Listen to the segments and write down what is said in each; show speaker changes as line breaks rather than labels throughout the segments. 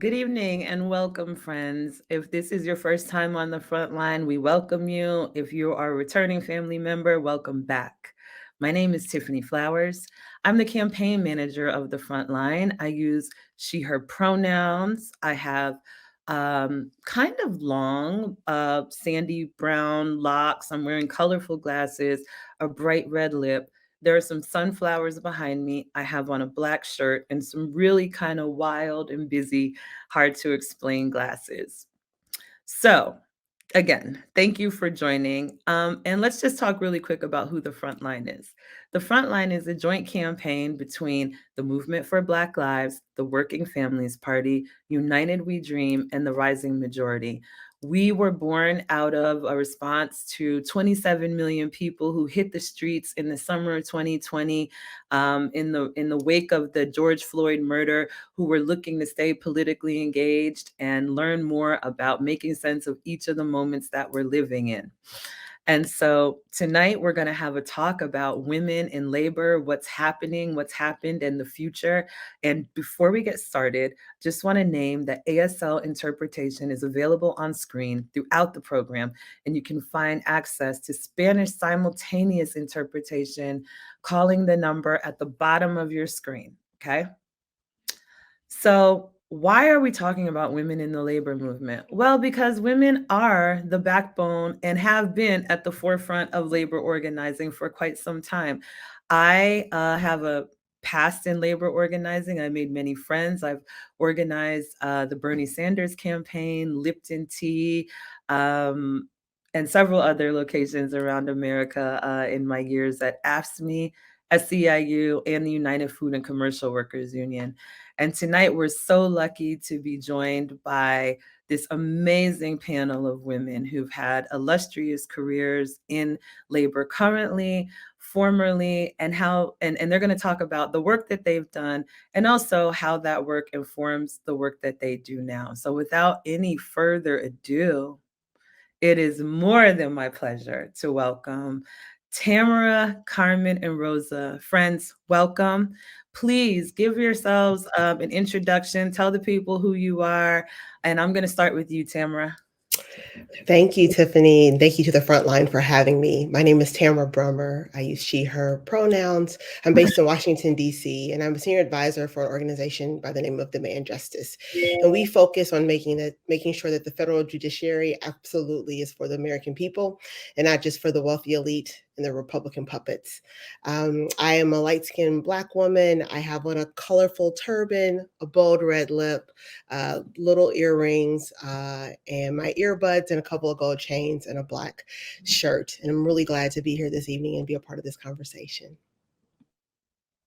Good evening and welcome, friends. If this is your first time on the front line, we welcome you. If you are a returning family member, welcome back. My name is Tiffany Flowers. I'm the campaign manager of the front line. I use she, her pronouns. I have kind of long, sandy brown locks. I'm wearing colorful glasses, a bright red lip. There are some sunflowers behind me. I have on a black shirt and some really kind of wild and busy, hard to explain glasses. So, again, thank you for joining. And let's just talk really quick about who the Frontline is. The Frontline is a joint campaign between the Movement for Black Lives, the Working Families Party, United We Dream, and the Rising Majority. We were born out of a response to 27 million people who hit the streets in the summer of 2020, in the wake of the George Floyd murder, who were looking to stay politically engaged and learn more about making sense of each of the moments that we're living in. And so tonight we're going to have a talk about women in labor, what's happening, what's happened, and the future. And before we get started, just want to name that ASL interpretation is available on screen throughout the program, and you can find access to Spanish simultaneous interpretation calling the number at the bottom of your screen. Okay. So, why are we talking about women in the labor movement? Well, because women are the backbone and have been at the forefront of labor organizing for quite some time. I have a past in labor organizing. I made many friends. I've organized the Bernie Sanders campaign, Lipton Tea, um, and several other locations around America in my years at AFSCME, SEIU, and the United Food and Commercial Workers Union. And tonight we're so lucky to be joined by this amazing panel of women who've had illustrious careers in labor currently, formerly, and and they're going to talk about the work that they've done and also how that work informs the work that they do now. So without any further ado, it is more than my pleasure to welcome Tamara, Carmen, and Rosa. Friends, welcome. Please give yourselves an introduction. Tell the people who you are. And I'm going to start with you, Tamara.
Thank you, Tiffany, and thank you to the Frontline for having me. My name is Tamara Brummer. I use she, her pronouns. I'm based in Washington, D.C., and I'm a senior advisor for an organization by the name of Demand Justice. And we focus on making sure that the federal judiciary absolutely is for the American people and not just for the wealthy elite and the Republican puppets. I am a light-skinned Black woman. I have on a colorful turban, a bold red lip, little earrings, and my earbuds, and a couple of gold chains, and a black shirt. And I'm really glad to be here this evening and be a part of this conversation.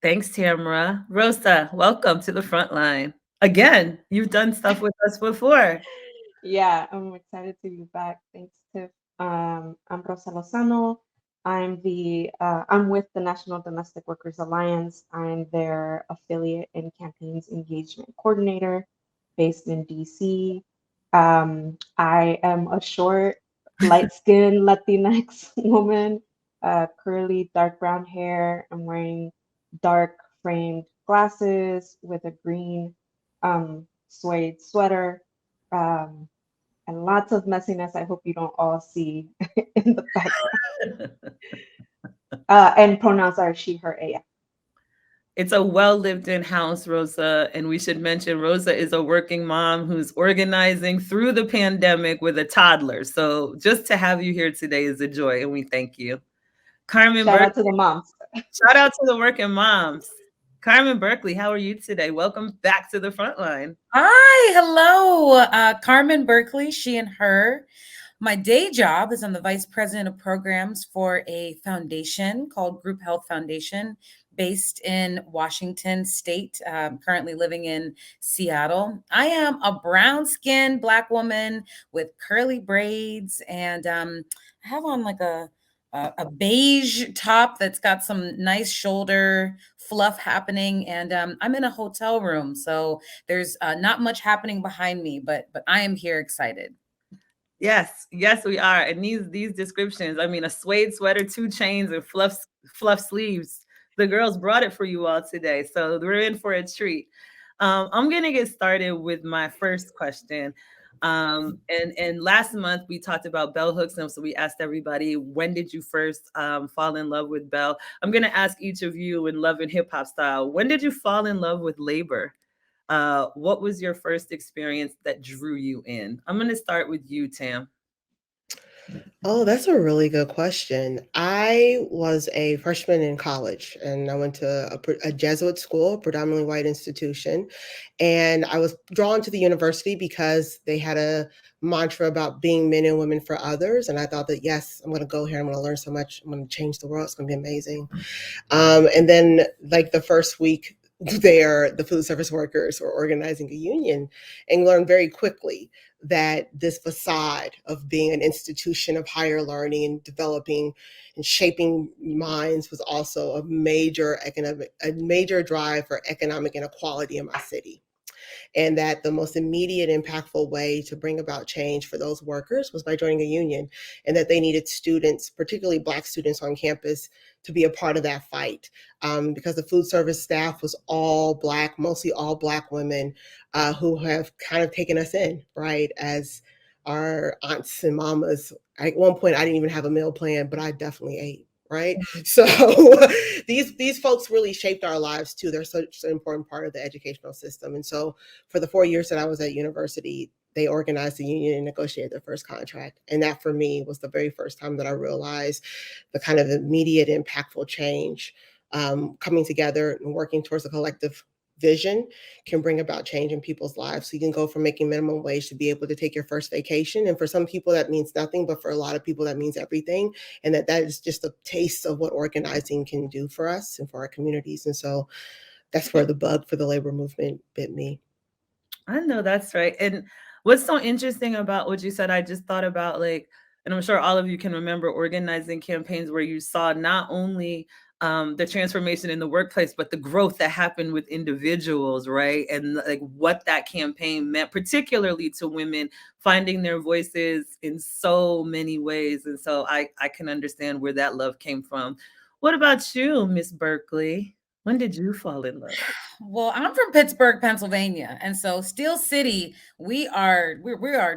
Thanks, Tamara. Rosa, welcome to the front line. Again, you've done stuff with us before.
Yeah, I'm excited to be back. Thanks, Tiff. I'm Rosa Lozano. I'm with the National Domestic Workers Alliance. I'm their affiliate and campaigns engagement coordinator based in DC. I am a short, light-skinned Latinx woman, curly, dark brown hair. I'm wearing dark framed glasses with a green suede sweater. Um, and lots of messiness I hope you don't all see in the background. And pronouns are she, her, AF.
It's a well lived in house, Rosa. And we should mention Rosa is a working mom who's organizing through the pandemic with a toddler. So just to have you here today is a joy, and we thank you. Carmen
Shout out to
Berkley,
the moms.
shout out to the working moms. Carmen Berkley, how are you today? Welcome back to the front line.
Hi, hello. Carmen Berkley, she and her. My day job is I'm the vice president of programs for a foundation called Group Health Foundation based in Washington State, currently living in Seattle. I am a brown skinned Black woman with curly braids, and I have on like a beige top that's got some nice shoulder fluff happening, and I'm in a hotel room, so there's not much happening behind me, but I am here excited.
Yes, yes, we are. And these descriptions, I mean, a suede sweater, two chains, and fluff sleeves. The girls brought it for you all today, so we're in for a treat. I'm gonna get started with my first question. And last month we talked about bell hooks, and so we asked everybody, when did you first fall in love with bell? I'm gonna ask each of you in love and hip hop style, when did you fall in love with labor? What was your first experience that drew you in? I'm gonna start with you, Tam.
Oh, that's a really good question. I was a freshman in college and I went to a Jesuit school, predominantly white institution. And I was drawn to the university because they had a mantra about being men and women for others. And I thought that, yes, I'm going to go here. I'm going to learn so much. I'm going to change the world. It's going to be amazing. And then, like the first week there, the food service workers were organizing a union and learned very quickly that this facade of being an institution of higher learning and developing and shaping minds was also a major drive for economic inequality in my city, and that the most immediate impactful way to bring about change for those workers was by joining a union, and that they needed students, particularly Black students on campus, to be a part of that fight, because the food service staff was all Black, mostly all Black women, who have kind of taken us in, right, as our aunts and mamas. At one point, I didn't even have a meal plan, but I definitely ate. Right. So these folks really shaped our lives too. They're such an important part of the educational system. And so for the 4 years that I was at university, they organized the union and negotiated their first contract. And that for me was the very first time that I realized the kind of immediate impactful change, coming together and working towards a collective vision can bring about change in people's lives. So you can go from making minimum wage to be able to take your first vacation. And for some people that means nothing, but for a lot of people that means everything. And that is just a taste of what organizing can do for us and for our communities. And so that's where the bug for the labor movement bit me.
I know that's right. And what's so interesting about what you said, I just thought about like, and I'm sure all of you can remember organizing campaigns where you saw not only the transformation in the workplace, but the growth that happened with individuals, right? And like what that campaign meant, particularly to women finding their voices in so many ways. And so I can understand where that love came from. What about you, Miss Berkley? When did you fall in love?
Well, I'm from Pittsburgh, Pennsylvania, and so Steel City, we are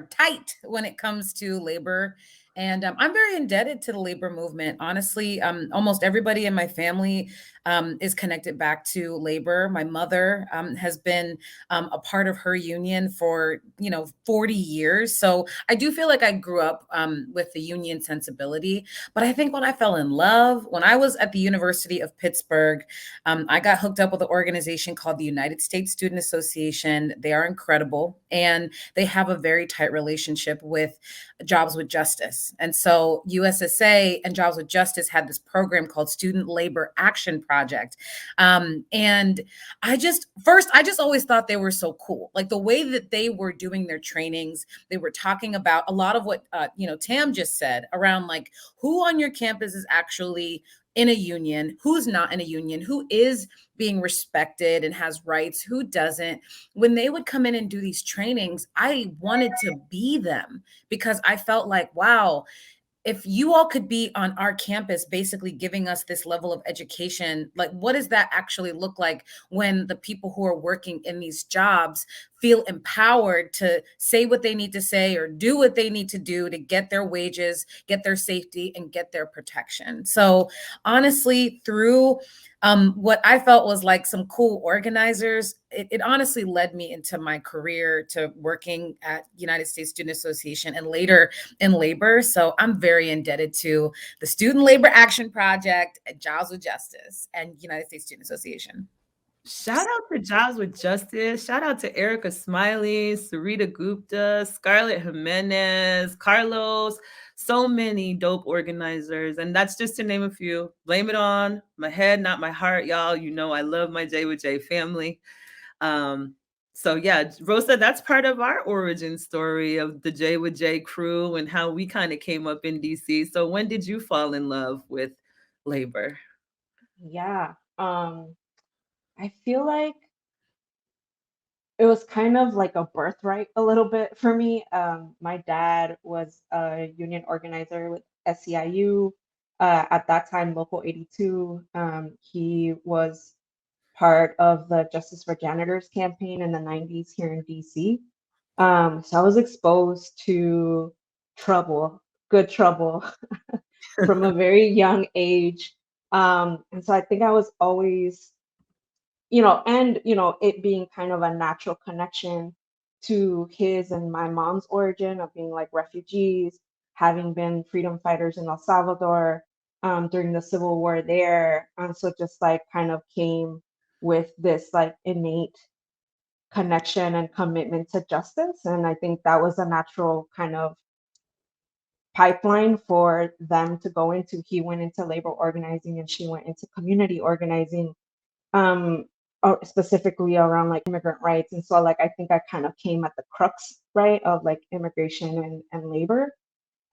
tight when it comes to labor, and I'm very indebted to the labor movement. Honestly, almost everybody in my family is connected back to labor. My mother has been a part of her union for 40 years, so I do feel like I grew up with the union sensibility. But I think when I fell in love, when I was at the University of Pittsburgh, I got hooked up with an organization called the United States Student Association. They are incredible and they have a very tight relationship with Jobs with Justice. And so USSA and Jobs with Justice had this program called Student Labor Action Project. And I just always thought they were so cool. Like the way that they were doing their trainings, they were talking about a lot of what, Tam just said around like who on your campus is actually in a union, who's not in a union, who is being respected and has rights, who doesn't. When they would come in and do these trainings, I wanted to be them because I felt like, wow, if you all could be on our campus basically giving us this level of education, like what does that actually look like when the people who are working in these jobs feel empowered to say what they need to say or do what they need to do to get their wages, get their safety, and get their protection? So honestly, through what I felt was like some cool organizers, it honestly led me into my career to working at United States Student Association and later in labor. So I'm very indebted to the Student Labor Action Project, Jobs with Justice, and United States Student Association.
Shout out to Jobs with Justice. Shout out to Erica Smiley, Sarita Gupta, Scarlett Jimenez, Carlos. So many dope organizers. And that's just to name a few. Blame it on my head, not my heart, y'all. You know, I love my J with J family. Um, so yeah, Rosa, that's part of our origin story of the J with J crew and how we kind of came up in DC. So when did you fall in love with labor?
Yeah. I feel like it was kind of like a birthright a little bit for me. My dad was a union organizer with SEIU, at that time, Local 82. He was part of the Justice for Janitors campaign in the 90s here in DC. So I was exposed to trouble, good trouble, from a very young age. And so I think I was always, and, it being kind of a natural connection to his and my mom's origin of being like refugees, having been freedom fighters in El Salvador during the Civil War there. So it just like kind of came with this like innate connection and commitment to justice. And I think that was a natural kind of pipeline for them to go into. He went into labor organizing and she went into community organizing, um, specifically around like immigrant rights. And so like I think I kind of came at the crux, right, of like immigration and labor.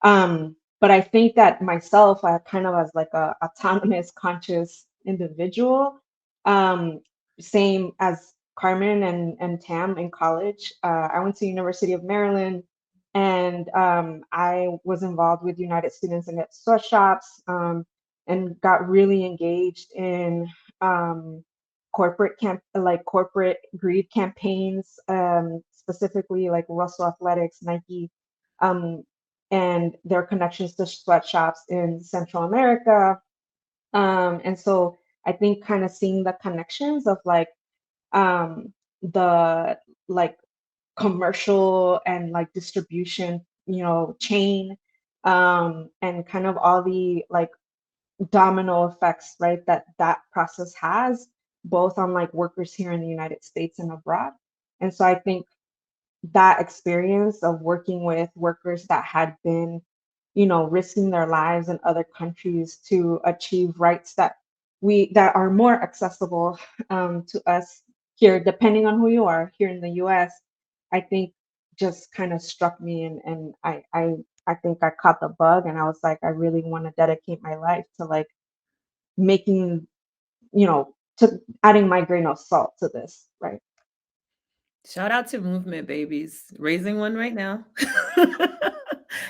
But I think that myself, I kind of as like a autonomous, conscious individual, um, same as Carmen and Tam in college. I went to University of Maryland, and I was involved with United Students Against Sweatshops, and got really engaged in corporate greed campaigns, specifically like Russell Athletics, Nike. Um, and their connections to sweatshops in Central America. And so I think kind of seeing the connections of like the like commercial and like distribution, chain, and kind of all the like domino effects, right, that process has both on like workers here in the United States and abroad. And so I think that experience of working with workers that had been, risking their lives in other countries to achieve rights that are more accessible to us here, depending on who you are here in the U.S., I think just kind of struck me, and I think I caught the bug, and I was like, I really want to dedicate my life to like making, to adding my grain of salt to this, right?
Shout out to movement babies, raising one right now.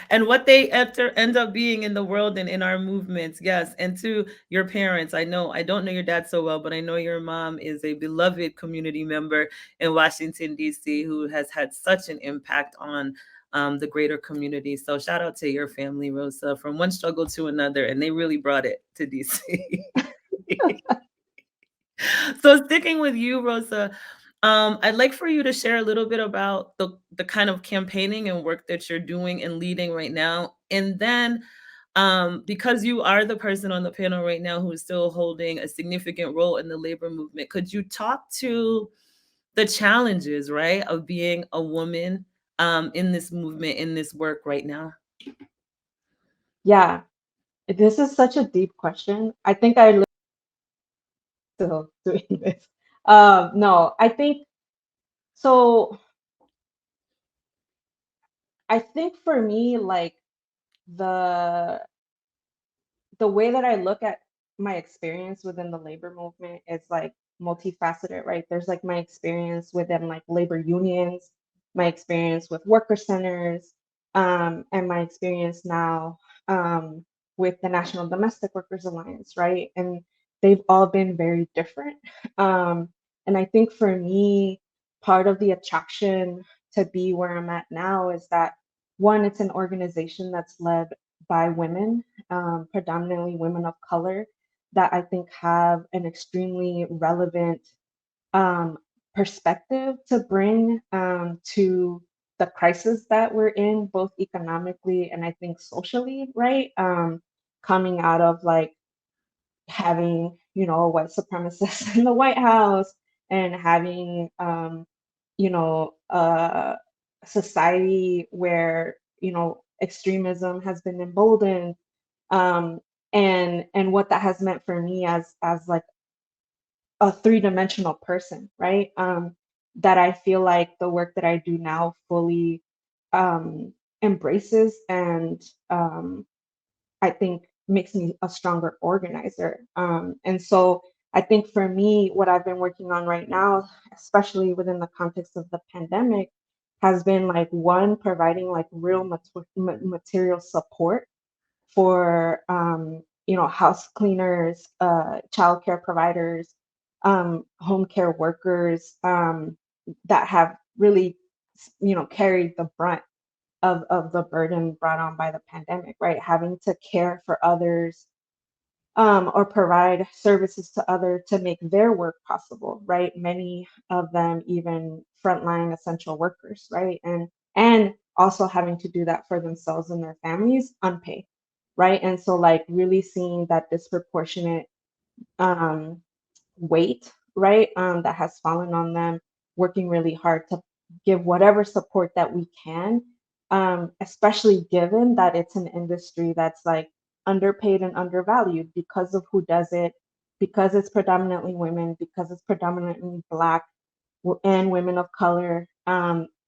And what they end up being in the world and in our movements. Yes. And to your parents, I don't know your dad so well, but I know your mom is a beloved community member in Washington, D.C., who has had such an impact on the greater community. So shout out to your family, Rosa, from one struggle to another. And they really brought it to D.C. So sticking with you, Rosa, I'd like for you to share a little bit about the kind of campaigning and work that you're doing and leading right now. And then, because you are the person on the panel right now who is still holding a significant role in the labor movement, could you talk to the challenges, right, of being a woman in this movement, in this work right now?
Yeah, this is such a deep question. I think I still doing this. No, I think so. I think for me, like the the way that I look at my experience within the labor movement is like multifaceted, right? There's like my experience within like labor unions, my experience with worker centers, and my experience now with the National Domestic Workers Alliance, right? And they've all been very different. Um, and I think for me, part of the attraction to be where I'm at now is that one, it's an organization that's led by women, predominantly women of color, that I think have an extremely relevant um, perspective to bring to the crisis that we're in, both economically and I think socially, right? Coming out of like having, a white supremacist in the White House and having, a society where, extremism has been emboldened, and what that has meant for me as like a three-dimensional person, right? That I feel like the work that I do now fully um, embraces and I think makes me a stronger organizer. And so I think for me, what I've been working on right now, especially within the context of the pandemic, has been like one, providing like real material support for house cleaners, childcare providers, home care workers that have really, carried the brunt of the burden brought on by the pandemic, right? Having to care for others, or provide services to others to make their work possible, right? Many of them even frontline essential workers, right? And also having to do that for themselves and their families unpaid, right? And so like really seeing that disproportionate um, weight, right, that has fallen on them, working really hard to give whatever support that we can, especially given that it's an industry that's like underpaid and undervalued because of who does it, because it's predominantly women, because it's predominantly Black and women of color,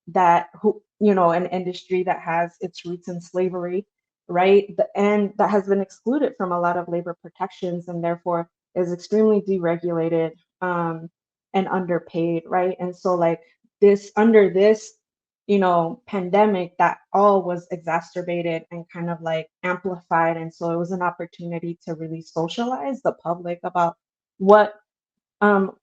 that who, an industry that has its roots in slavery, right? And that has been excluded from a lot of labor protections and therefore is extremely deregulated, and underpaid, right? And so like this under this, pandemic, that all was exacerbated and kind of like amplified. And so it was an opportunity to really socialize the public about what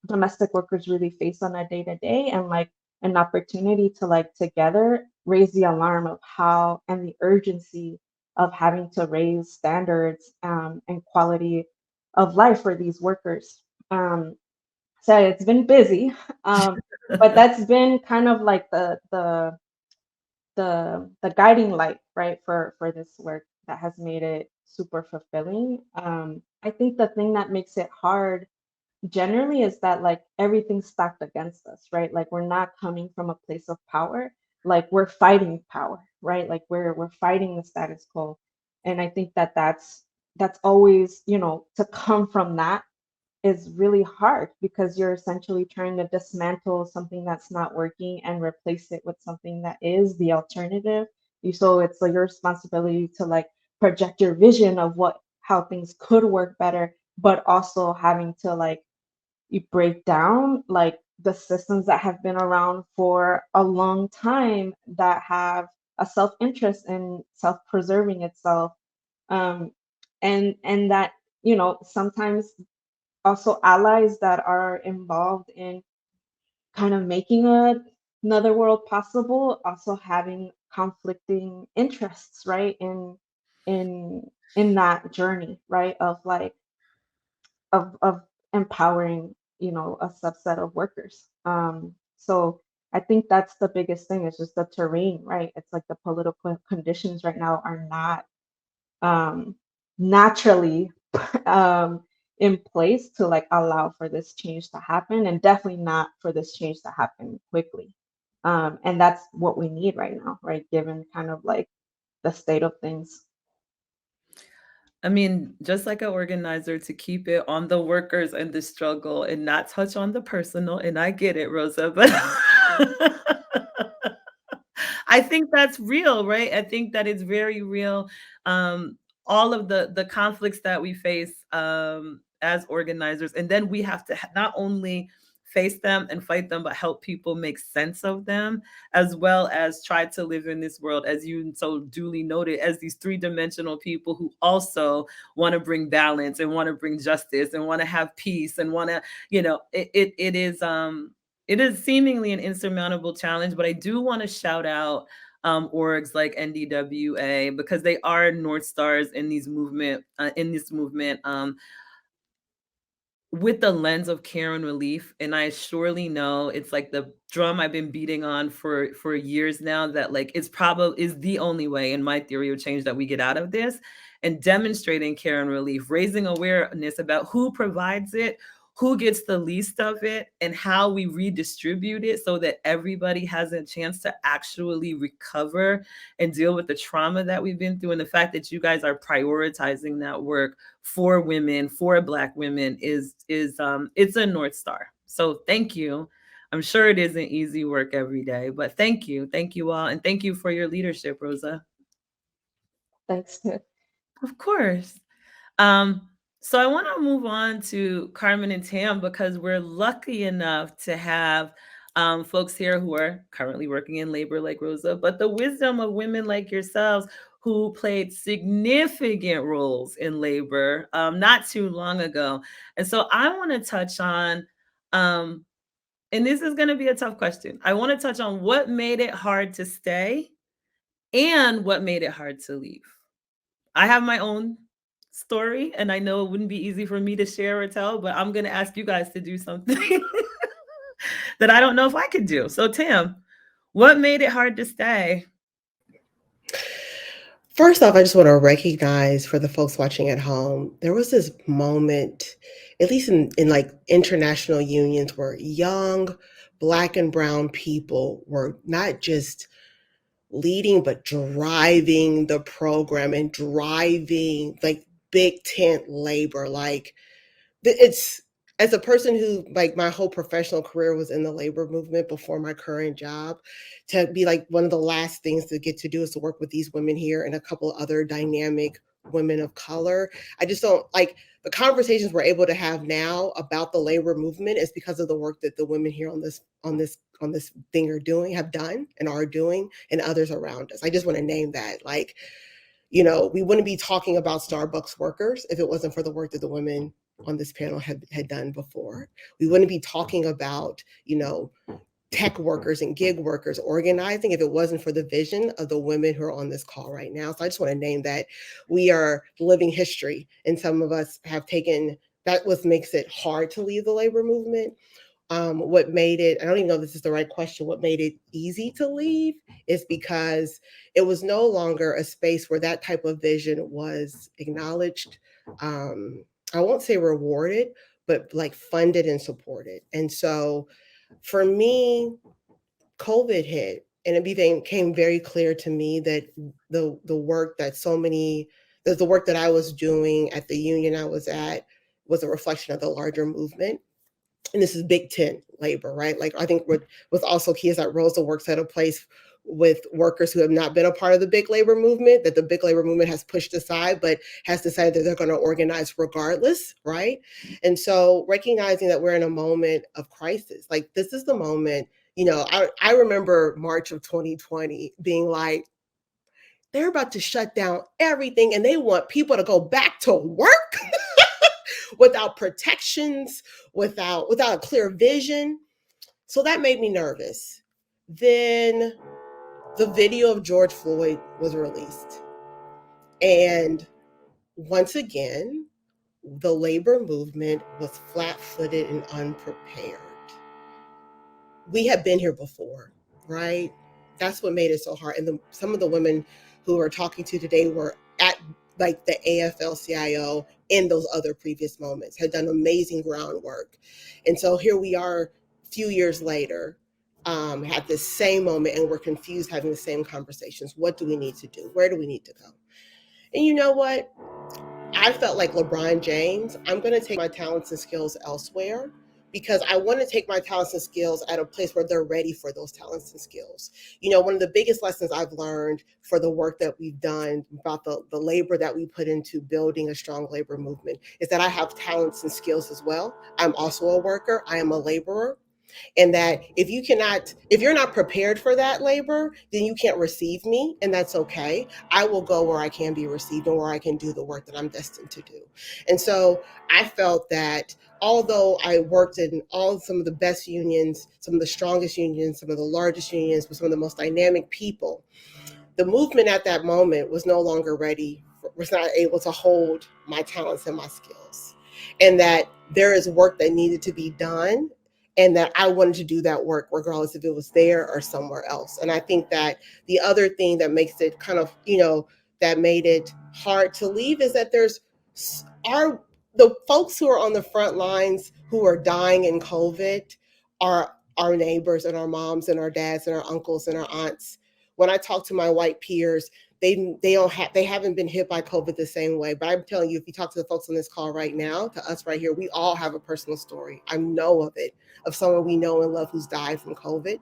domestic workers really face on a day to day, and like an opportunity to like together raise the alarm of how and the urgency of having to raise standards, and quality of life for these workers. So it's been busy, but that's been kind of like the guiding light, right, for this work that has made it super fulfilling. I think the thing that makes it hard generally is that like everything's stacked against us, right? Like we're not coming from a place of power, like we're fighting power, right? Like we're fighting the status quo. And I think that that's always, to come from that is really hard because you're essentially trying to dismantle something that's not working and replace it with something that is the alternative. So it's like your responsibility to like project your vision of what how things could work better, but also having to like you break down like the systems that have been around for a long time that have a self-interest in self-preserving itself, um, and that sometimes also allies that are involved in kind of making another world possible also having conflicting interests, right, in in that journey, right, of like of empowering a subset of workers. So I think that's the biggest thing, is just the terrain, right? It's like the political conditions right now are not um naturally um in place to like allow for this change to happen, and definitely not for this change to happen quickly. And that's what we need right now, right, given kind of like the state of things.
I mean, just like an organizer, to keep it on the workers and the struggle and not touch on the personal. And I get it, Rosa, but I think that's real, right? I think that it's very real. Um, all of the conflicts that we face as organizers, and then we have to not only face them and fight them, but help people make sense of them, as well as try to live in this world, as you so duly noted, as these three-dimensional people who also want to bring balance and want to bring justice and want to have peace and want to, it is seemingly an insurmountable challenge, but I do want to shout out orgs like NDWA because they are North Stars in these movement in this movement. With the lens of care and relief, and I surely know it's like the drum I've been beating on for years now, that like it's probably is the only way in my theory of change that we get out of this, and demonstrating care and relief, raising awareness about who provides it, who gets the least of it, and how we redistribute it so that everybody has a chance to actually recover and deal with the trauma that we've been through. And the fact that you guys are prioritizing that work for women, for Black women, is it's a North Star. So thank you. I'm sure it isn't easy work every day, but thank you all, and thank you for your leadership, Rosa.
Thanks to
Of course. Um, so I want to move on to Carmen and Tam because we're lucky enough to have folks here who are currently working in labor like Rosa, but the wisdom of women like yourselves who played significant roles in labor not too long ago. And so I want to touch on Um, and this is going to be a tough question. I want to touch on what made it hard to stay and what made it hard to leave. I have my own story, and I know it wouldn't be easy for me to share or tell, but I'm going to ask you guys to do something that I don't know if I could do. So, Tim, what made it hard to stay?
First off, I just want to recognize for the folks watching at home, there was this moment, at least in like international unions, where young Black and brown people were not just leading, but driving the program and driving like big tent labor. Like it's, as a person who, like, my whole professional career was in the labor movement before my current job, to be like one of the last things to get to do is to work with these women here and a couple of other dynamic women of color. I just don't like the conversations we're able to have now about the labor movement is because of the work that the women here on this thing are doing, have done and are doing, and others around us. I just want to name that. Like, you know, we wouldn't be talking about Starbucks workers if it wasn't for the work that the women on this panel had done before. We wouldn't be talking about, you know, tech workers and gig workers organizing if it wasn't for the vision of the women who are on this call right now. So I just want to name that we are living history, and some of us have taken that. What makes it hard to leave the labor movement. What made it, I don't even know if this is the right question, what made it easy to leave is because it was no longer a space where that type of vision was acknowledged. I won't say rewarded, but like funded and supported. And so for me, COVID hit, and it became very clear to me that the work that the work that I was doing at the union I was at was a reflection of the larger movement. And this is big tent labor, right? Like, I think what was also key is that Rosa works at a place with workers who have not been a part of the big labor movement, that the big labor movement has pushed aside, but has decided that they're going to organize regardless, right? And so recognizing that we're in a moment of crisis, like this is the moment, you know, I remember March of 2020 being like, they're about to shut down everything and they want people to go back to work without protections, without a clear vision. So that made me nervous. Then the video of George Floyd was released. And once again, the labor movement was flat-footed and unprepared. We have been here before, right? That's what made it so hard. And some of the women who we're talking to today were at like the AFL-CIO in those other previous moments, had done amazing groundwork. And so here we are a few years later, had this same moment, and we're confused, having the same conversations. What do we need to do? Where do we need to go? And you know what? I felt like LeBron James, I'm going to take my talents and skills elsewhere, because I want to take my talents and skills at a place where they're ready for those talents and skills. You know, one of the biggest lessons I've learned for the work that we've done, about the labor that we put into building a strong labor movement, is that I have talents and skills as well. I'm also a worker. I am a laborer. And that if you're not prepared for that labor, then you can't receive me, and that's okay. I will go where I can be received and where I can do the work that I'm destined to do. And so I felt that although I worked in some of the best unions, some of the strongest unions, some of the largest unions, with some of the most dynamic people, the movement at that moment was no longer ready, was not able to hold my talents and my skills. And that there is work that needed to be done, and that I wanted to do that work regardless if it was there or somewhere else. And I think that the other thing that makes it kind of, you know, that made it hard to leave is that the folks who are on the front lines who are dying in COVID are our neighbors and our moms and our dads and our uncles and our aunts. When I talk to my white peers, they haven't been hit by COVID the same way. But I'm telling you, if you talk to the folks on this call right now, to us right here, we all have a personal story. I know of it, of someone we know and love who's died from COVID,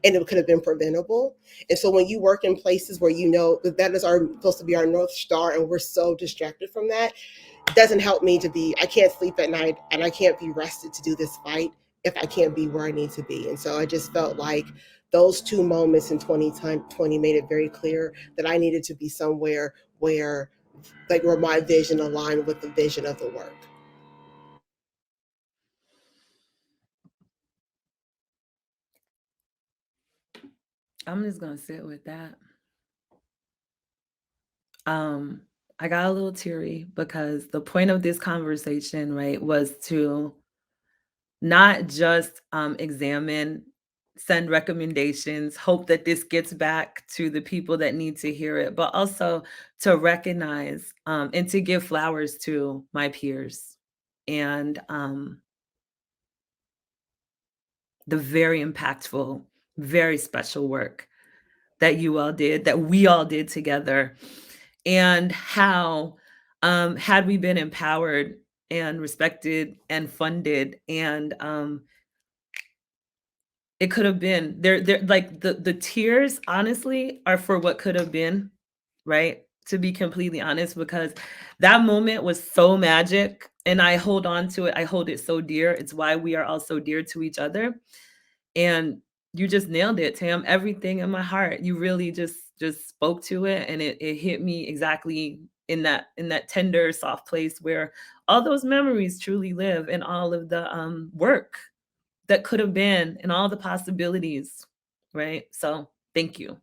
and it could have been preventable. And so when you work in places where you know that is supposed to be our North Star, and we're so distracted from that, it doesn't help me I can't sleep at night, and I can't be rested to do this fight if I can't be where I need to be. And so I just felt like those two moments in 2020 made it very clear that I needed to be somewhere where my vision aligned with the vision of the work.
I'm just gonna sit with that. Um, I got a little teary because the point of this conversation, right, was to not just examine, send recommendations, hope that this gets back to the people that need to hear it, but also to recognize and to give flowers to my peers and the very impactful, very special work that you all did, that we all did together, and how, had we been empowered and respected and funded, and it could have been there, like the tears, honestly, are for what could have been, right? To be completely honest, because that moment was so magic, and I hold on to it. I hold it so dear. It's why we are all so dear to each other. And you just nailed it, Tam. Everything in my heart. You really just spoke to it, and it hit me exactly in that tender, soft place where all those memories truly live, and all of the work that could have been, and all the possibilities, right? So thank you.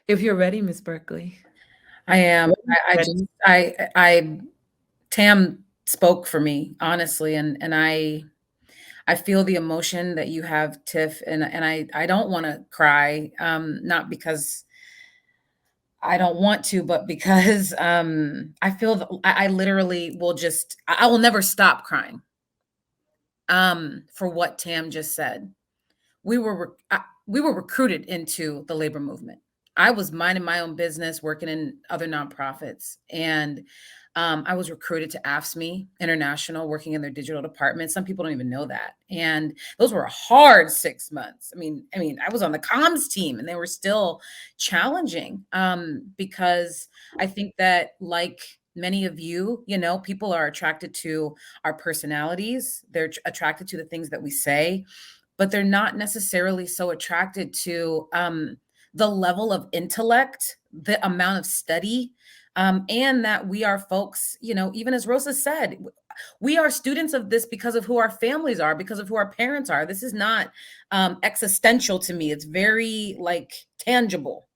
If you're ready, Miss Berkley.
I am. I
Ready?
just I Tam spoke for me, honestly, and I feel the emotion that you have, Tiff, and I don't want to cry, not because I don't want to, but because I feel that I literally will just I will never stop crying for what Tam just said. We were recruited into the labor movement. I was minding my own business, working in other nonprofits, and I was recruited to AFSME International, working in their digital department. Some people don't even know that, and those were a hard 6 months. I was on the comms team, and they were still challenging because I think that, like many of you, people are attracted to our personalities. They're attracted to the things that we say, but they're not necessarily so attracted to the level of intellect, the amount of study, and that we are folks, even as Rosa said, we are students of this because of who our families are, because of who our parents are. This is not existential to me. It's very like tangible.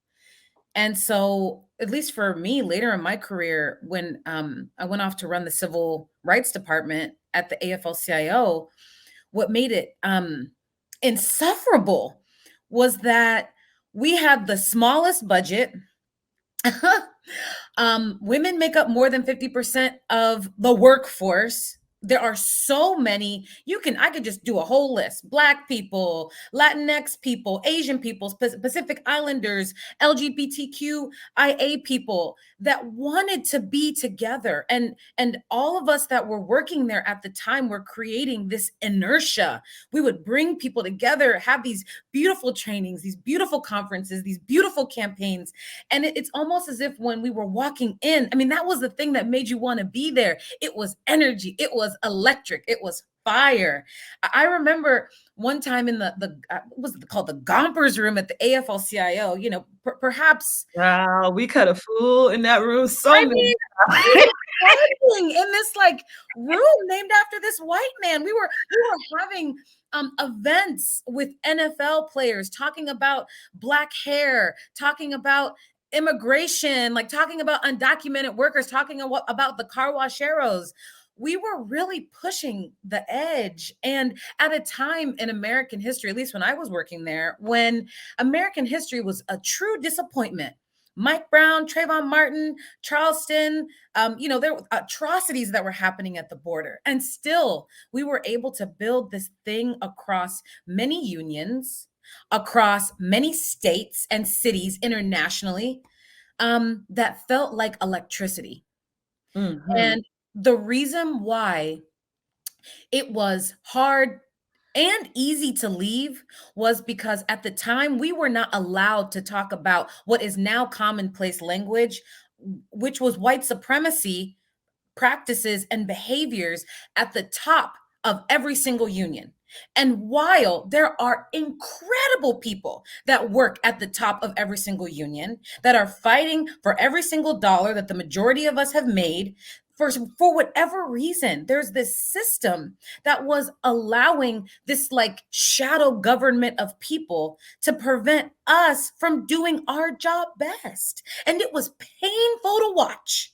And so, at least for me, later in my career, when I went off to run the civil rights department at the AFL-CIO, what made it insufferable was that we had the smallest budget. Women make up more than 50% of the workforce. There are so many. I could just do a whole list. Black people, Latinx people, Asian people, Pacific Islanders, LGBTQIA people that wanted to be together. And all of us that were working there at the time were creating this inertia. We would bring people together, have these beautiful trainings, these beautiful conferences, these beautiful campaigns. And it's almost as if when we were walking in, that was the thing that made you want to be there. It was energy. It was electric. It was fire. I remember one time in the what was it called, the Gompers room at the AFL-CIO, perhaps.
Wow, we cut a fool in that room so
I
many
mean, we
times.
were partying in this like room named after this white man. We were having events with NFL players, talking about black hair, talking about immigration, like talking about undocumented workers, talking about the car washeros. We were really pushing the edge. And at a time in American history, at least when I was working there, when American history was a true disappointment. Mike Brown, Trayvon Martin, Charleston, there were atrocities that were happening at the border. And still, we were able to build this thing across many unions, across many states and cities internationally, that felt like electricity.
Mhm.
And the reason why it was hard and easy to leave was because at the time we were not allowed to talk about what is now commonplace language, which was white supremacy practices and behaviors at the top of every single union. And while there are incredible people that work at the top of every single union, that are fighting for every single dollar that the majority of us have made, for whatever reason, there's this system that was allowing this like shadow government of people to prevent us from doing our job best. And it was painful to watch.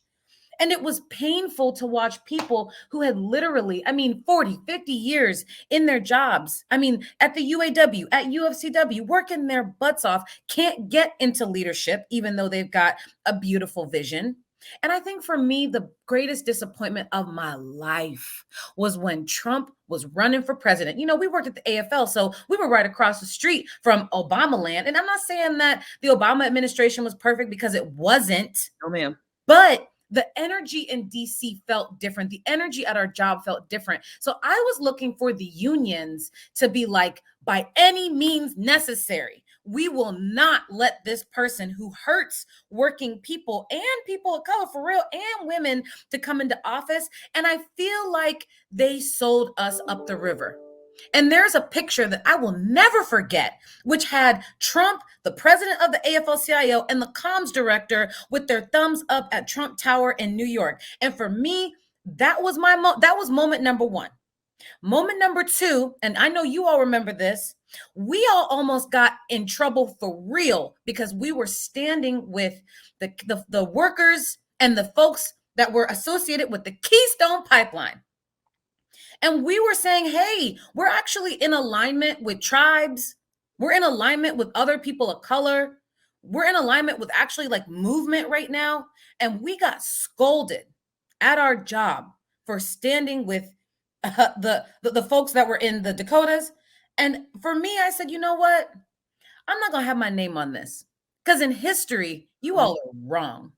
And it was painful to watch people who had literally, 40, 50 years in their jobs. At the UAW, at UFCW, working their butts off, can't get into leadership, even though they've got a beautiful vision. And I think for me, the greatest disappointment of my life was when Trump was running for president. We worked at the AFL, so we were right across the street from Obama land. And I'm not saying that the Obama administration was perfect, because it wasn't.
Oh, ma'am.
But the energy in DC felt different. The energy at our job felt different. So I was looking for the unions to be like, by any means necessary, we will not let this person who hurts working people and people of color for real and women to come into office. And I feel like they sold us up the river. And there's a picture that I will never forget, which had Trump, the president of the AFL-CIO, and the comms director with their thumbs up at Trump Tower in New York. And for me, that was that was moment number one. Moment number two, and I know you all remember this, we all almost got in trouble for real because we were standing with the workers and the folks that were associated with the Keystone Pipeline. And we were saying, hey, we're actually in alignment with tribes. We're in alignment with other people of color. We're in alignment with actually like movement right now. And we got scolded at our job for standing with the folks that were in the Dakotas. And for me, I said, you know what? I'm not going to have my name on this, because in history, you all are wrong.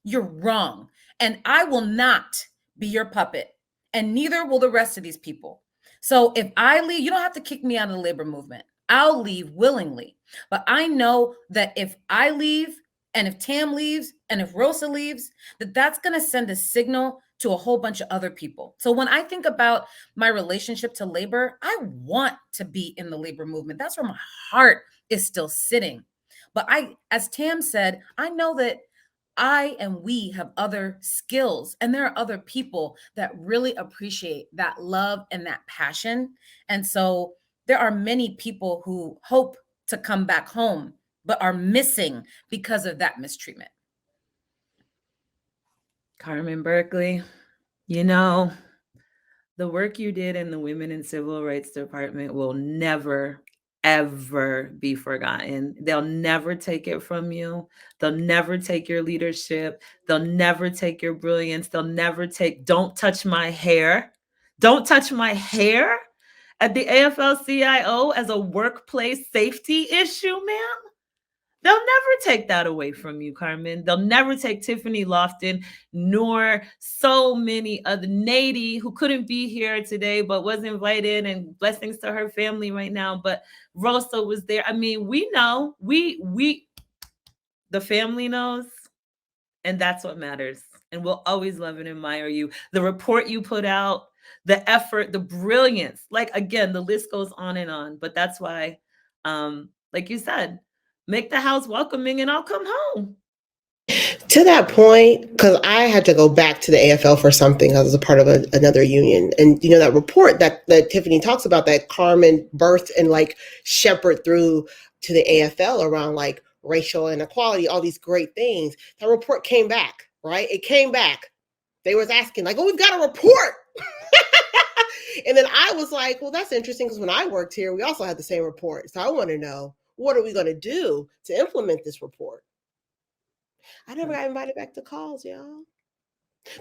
You're wrong. And I will not be your puppet. And neither will the rest of these people. So if I leave, you don't have to kick me out of the labor movement. I'll leave willingly. But I know that if I leave, and if Tam leaves, and if Rosa leaves, that's going to send a signal to a whole bunch of other people. So when I think about my relationship to labor, I want to be in the labor movement. That's where my heart is still sitting. But as Tam said, I know that I and we have other skills, and there are other people that really appreciate that love and that passion. And so there are many people who hope to come back home, but are missing because of that mistreatment.
Carmen Berkley, the work you did in the Women in Civil Rights Department will never, ever be forgotten. They'll never take it from you. They'll never take your leadership. They'll never take your brilliance. They'll never take, don't touch my hair. Don't touch my hair at the AFL-CIO as a workplace safety issue, ma'am. They'll never take that away from you, Carmen. They'll never take Tiffany Lofton, nor so many other Nady, who couldn't be here today but was invited, and blessings to her family right now. But Rosa was there. We know, we the family knows, and that's what matters. And we'll always love and admire you. The report you put out, the effort, the brilliance, like, again, the list goes on and on. But that's why, like you said, make the house welcoming and I'll come home.
To that point, because I had to go back to the AFL for something. I was a part of another union. And, that report that Tiffany talks about, that Carmen birthed and like shepherded through to the AFL around like racial inequality, all these great things. That report came back, right? It came back. They was asking like, oh, we've got a report. And then I was like, well, that's interesting, because when I worked here, we also had the same report. So I want to know, what are we going to do to implement this report? I never got invited back to calls, y'all.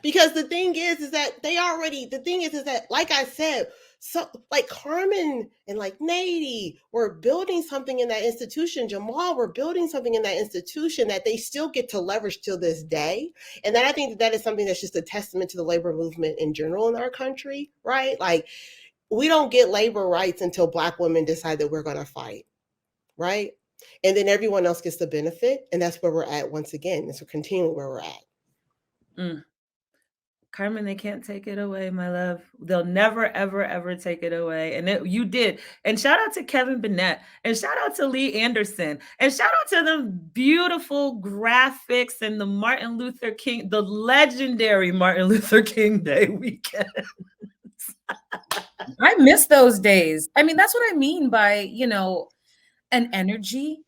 Because the thing is that like I said, so like Carmen and like Nady were building something in that institution. Jamal were building something in that institution that they still get to leverage till this day. And then I think that is something that's just a testament to the labor movement in general in our country, right? Like, we don't get labor rights until Black women decide that we're going to fight, right? And then everyone else gets the benefit. And that's where we're at once again. We're continuing where we're at.
Carmen, they can't take it away, my love. They'll never, ever, ever take it away. And you did. And shout out to Kevin Burnett. And shout out to Lee Anderson. And shout out to the beautiful graphics and the Martin Luther King, the legendary Martin Luther King Day weekend.
I miss those days. I mean, that's what I mean by, an energy.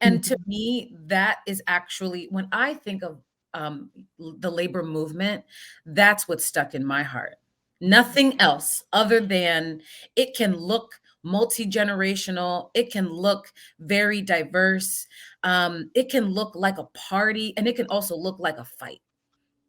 And to me, that is actually, when I think of the labor movement, that's what's stuck in my heart. Nothing else other than it can look multi-generational, it can look very diverse, it can look like a party, and it can also look like a fight.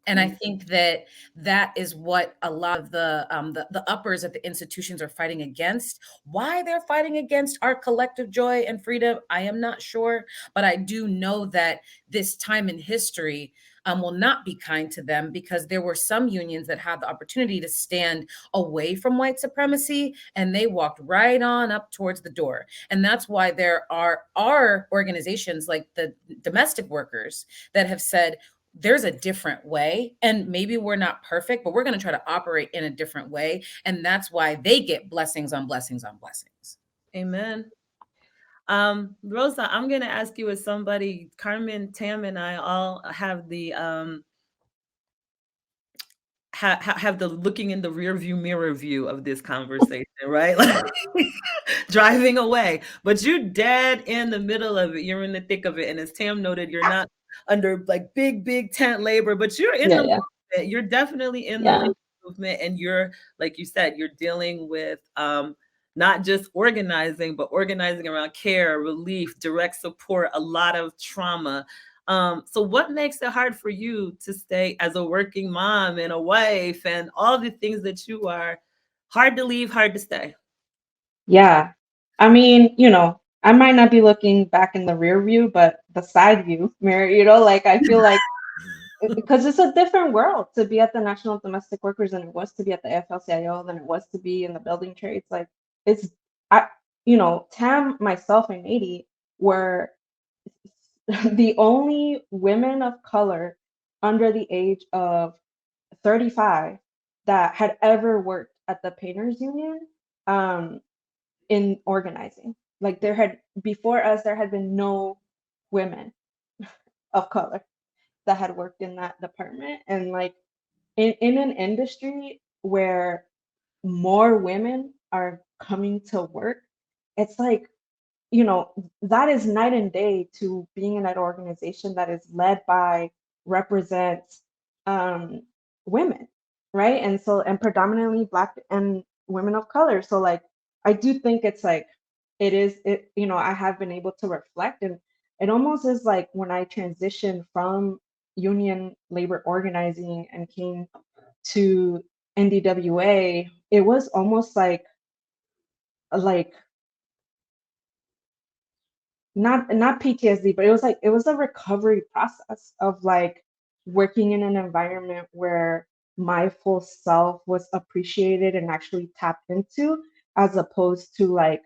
And I think that that is what a lot of the uppers at the institutions are fighting against. Why they're fighting against our collective joy and freedom, I am not sure. But I do know that this time in history will not be kind to them, because there were some unions that had the opportunity to stand away from white supremacy, and they walked right on up towards the door. And that's why there are organizations like the domestic workers that have said, there's a different way, and maybe we're not perfect, but we're going to try to operate in a different way. And that's why they get blessings on blessings on blessings.
Amen. Rosa, I'm going to ask you, as somebody, Carmen, Tam, and I all have the have the looking in the rear view mirror view of this conversation, right? Like, driving away, but you're dead in the middle of it. You're in the thick of it. And as Tam noted, you're not under like big tent labor, but you're in the movement. You're definitely in the labor movement. And you're, like you said, you're dealing with not just organizing, but organizing around care, relief, direct support, a lot of trauma. So what makes it hard for you to stay as a working mom and a wife and all the things that you are? Hard to leave, hard to stay.
Yeah. I mean, I might not be looking back in the rear view, but the side view mirror, like I feel like, because it's a different world to be at the National Domestic Workers than it was to be at the AFL-CIO, than it was to be in the building trades. Like, Tam, myself, and Nady were the only women of color under the age of 35 that had ever worked at the painters union in organizing. Like, before us, there had been no women of color that had worked in that department. And like, in an industry where more women are coming to work, it's like, that is night and day to being in an organization that is led by, represents women, right? And predominantly Black and women of color. So like, I do think it's like, I have been able to reflect, and it almost is like when I transitioned from union labor organizing and came to NDWA, it was almost like not PTSD, but it was a recovery process of like working in an environment where my full self was appreciated and actually tapped into, as opposed to like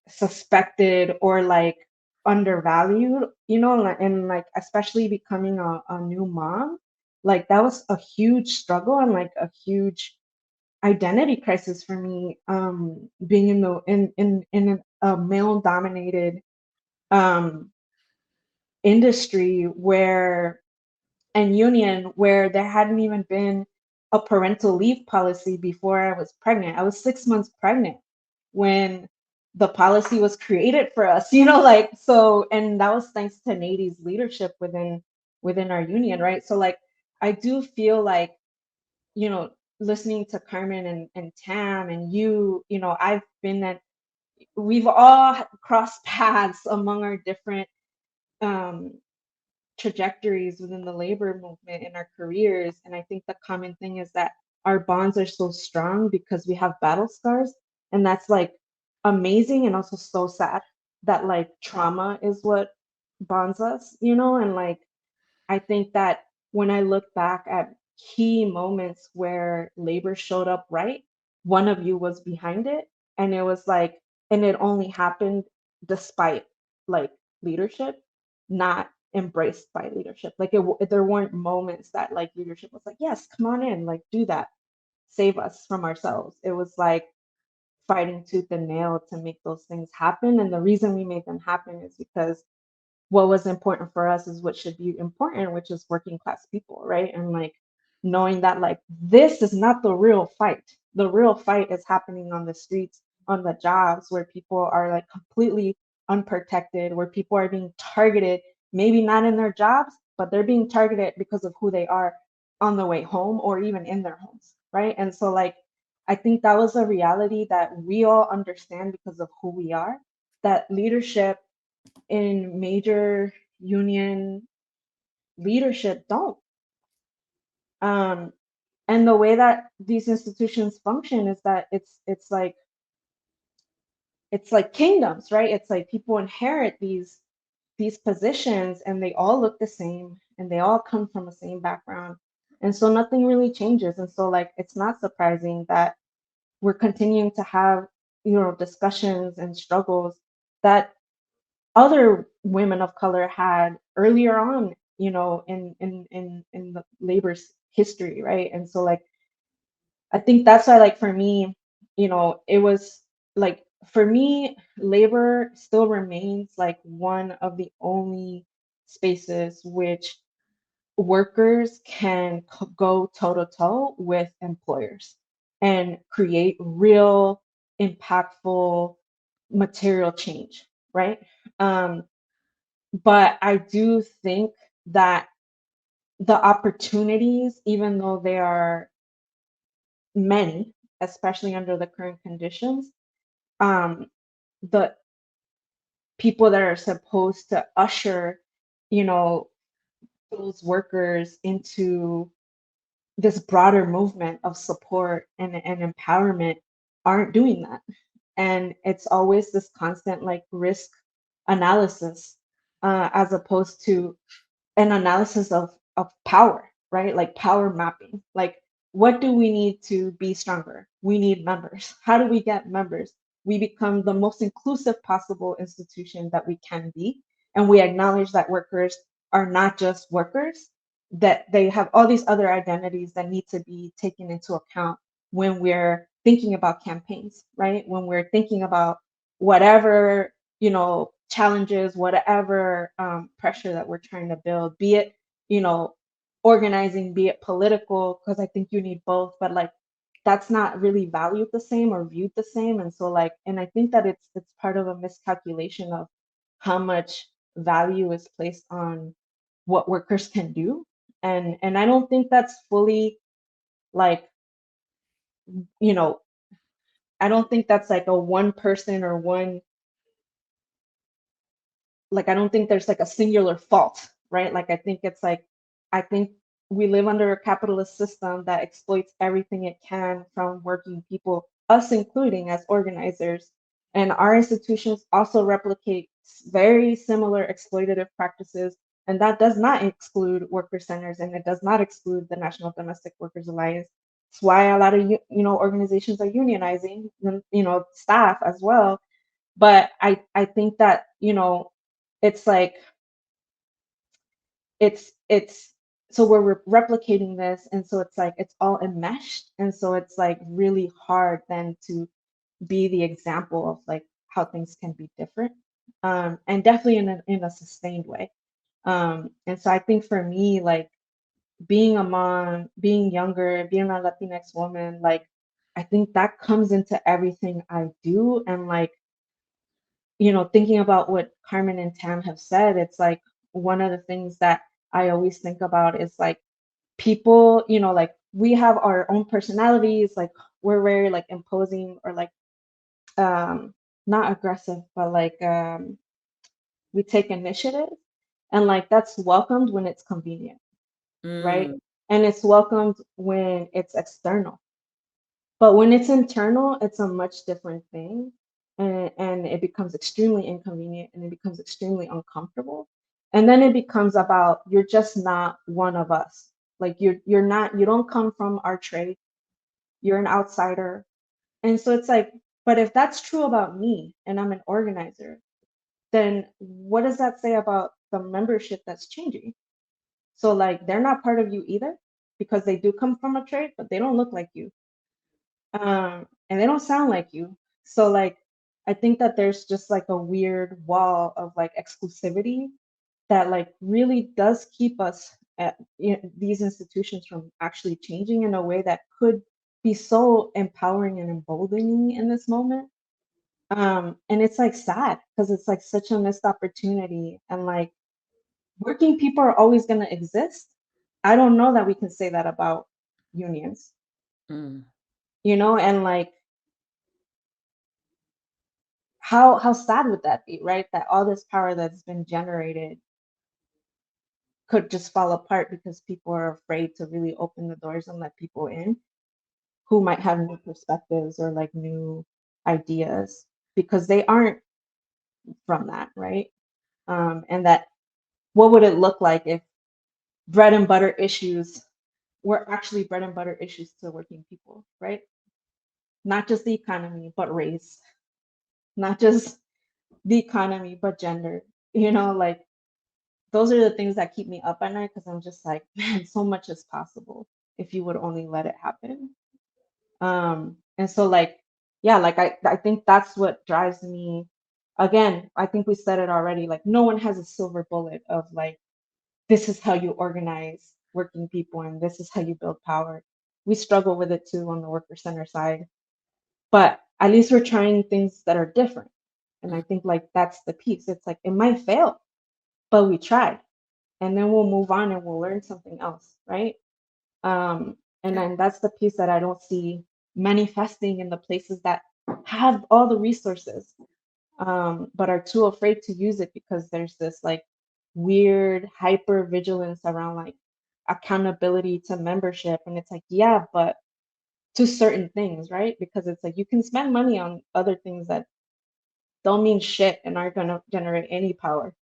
suspected or like undervalued, and like, especially becoming a new mom, like that was a huge struggle and like a huge identity crisis for me, being in a male dominated industry and union where there hadn't even been a parental leave policy before I was pregnant. I was 6 months pregnant when the policy was created for us, like, so, and that was thanks to Nady's leadership within our union, right? So like, I do feel like, listening to Carmen and Tam and I've been we've all crossed paths among our different um, trajectories within the labor movement in our careers. And I think the common thing is that our bonds are so strong because we have battle scars. And that's like amazing, and also so sad that like trauma is what bonds us, and like, I think that when I look back at key moments where labor showed up right, one of you was behind it. And it was like, and it only happened despite like leadership, not embraced by leadership. Like there weren't moments that like leadership was like, yes, come on in, like do that, save us from ourselves. It was like fighting tooth and nail to make those things happen. And the reason we made them happen is because what was important for us is what should be important, which is working class people, right? And like knowing that like this is not the real fight. The real fight is happening on the streets, on the jobs where people are like completely unprotected, where people are being targeted, maybe not in their jobs, but they're being targeted because of who they are on the way home or even in their homes, right? And so like I think that was a reality that we all understand because of who we are, that leadership in major union leadership don't. And the way that these institutions function is that it's like kingdoms, right? It's like people inherit these positions and they all look the same and they all come from the same background. And so nothing really changes. And so like it's not surprising that we're continuing to have, you know, discussions and struggles that other women of color had earlier on, you know, in the labor's history, right? And so like I think that's why like for me, you know, it was like for me, labor still remains like one of the only spaces which workers can go toe to toe with employers and create real impactful material change, right? Um, but I do think that the opportunities, even though they are many, especially under the current conditions, um, the people that are supposed to usher, you know, those workers into this broader movement of support and empowerment aren't doing that. And it's always this constant like risk analysis as opposed to an analysis of power, right? Like power mapping. Like what do we need to be stronger? We need members. How do we get members? We become the most inclusive possible institution that we can be. And we acknowledge that workers are not just workers, that they have all these other identities that need to be taken into account when we're thinking about campaigns, right? When we're thinking about whatever, you know, challenges, whatever pressure that we're trying to build, be it, you know, organizing, be it political, because I think you need both, but like that's not really valued the same or viewed the same. And so like, and I think that it's part of a miscalculation of how much value is placed on what workers can do. And I don't think that's fully like, you know, I don't think that's like a one person or one, like I don't think there's like a singular fault, right? Like I think it's like I think we live under a capitalist system that exploits everything it can from working people, us including as organizers. And our institutions also replicate very similar exploitative practices. And that does not exclude worker centers and it does not exclude the National Domestic Workers Alliance. It's why a lot of you know organizations are unionizing, you know, staff as well. But I think that, you know, it's like it's so we're replicating this and so it's like it's all enmeshed and so it's like really hard then to be the example of like how things can be different, and definitely in a sustained way, and so I think for me like being a mom, being younger, being a Latinx woman, like I think that comes into everything I do. And like, you know, thinking about what Carmen and Tam have said, it's like one of the things that I always think about is like people, you know, like we have our own personalities, like we're very like imposing or like um not aggressive, but like we take initiative and like that's welcomed when it's convenient, right?
Mm,
And it's welcomed when it's external. But when it's internal, it's a much different thing. And it becomes extremely inconvenient and it becomes extremely uncomfortable. And then it becomes about you're just not one of us. Like you're not, you don't come from our trade. You're an outsider. And so it's like, but if that's true about me and I'm an organizer, then what does that say about the membership that's changing. So like they're not part of you either because they do come from a trade, but they don't look like you. And they don't sound like you. So like I think that there's just like a weird wall of like exclusivity that like really does keep us at these institutions from actually changing in a way that could be so empowering and emboldening in this moment. And it's like sad because it's like such a missed opportunity, and like working people are always going to exist. I don't know that we can say that about unions,
Mm.
and like how sad would that be, right? That all this power that's been generated could just fall apart because people are afraid to really open the doors and let people in who might have new perspectives or like new ideas because they aren't from that, right? And that what would it look like if bread and butter issues were actually bread and butter issues to working people, right? Not just the economy, but race, not just the economy, but gender, like those are the things that keep me up at night because I'm just like, man, so much is possible if you would only let it happen. And so like, yeah, like I think that's what drives me. Again, I think we said it already, like no one has a silver bullet of like, this is how you organize working people and this is how you build power. We struggle with it too on the worker center side, but at least we're trying things that are different. And I think like that's the piece. It's like it might fail, but we tried, and then we'll move on and we'll learn something else, right? And then that's the piece that I don't see manifesting in the places that have all the resources, but are too afraid to use it because there's this like weird hyper vigilance around like accountability to membership. And it's like, yeah, but to certain things, right? Because it's like you can spend money on other things that don't mean shit and aren't going to generate any power.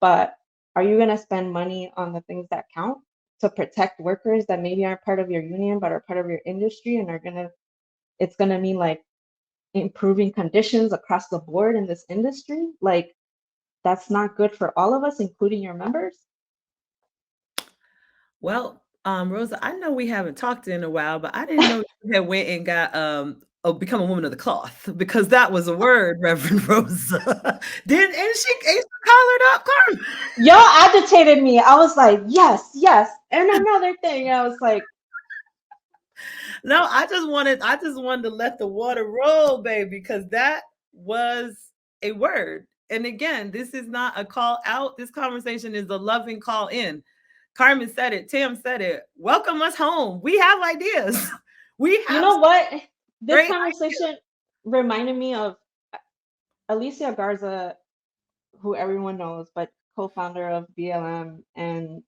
But are you going to spend money on the things that count to protect workers that maybe aren't part of your union but are part of your industry and it's going to mean like improving conditions across the board in this industry? Like that's not good for all of us, including your members.
Well, Rosa, I know we haven't talked in a while, but I didn't know you had went and got become a woman of the cloth because that was a word, Reverend Rosa. Didn't and she collared up, Carmen.
Y'all agitated me. I was like, yes, yes. And another thing, I was like,
No, I just wanted to let the water roll, baby, because that was a word. And again, this is not a call out. This conversation is a loving call in. Carmen said it, Tim said it. Welcome us home. We have ideas. We
you
have
know what? This
great
conversation reminded me of Alicia Garza, who everyone knows, but co-founder of BLM and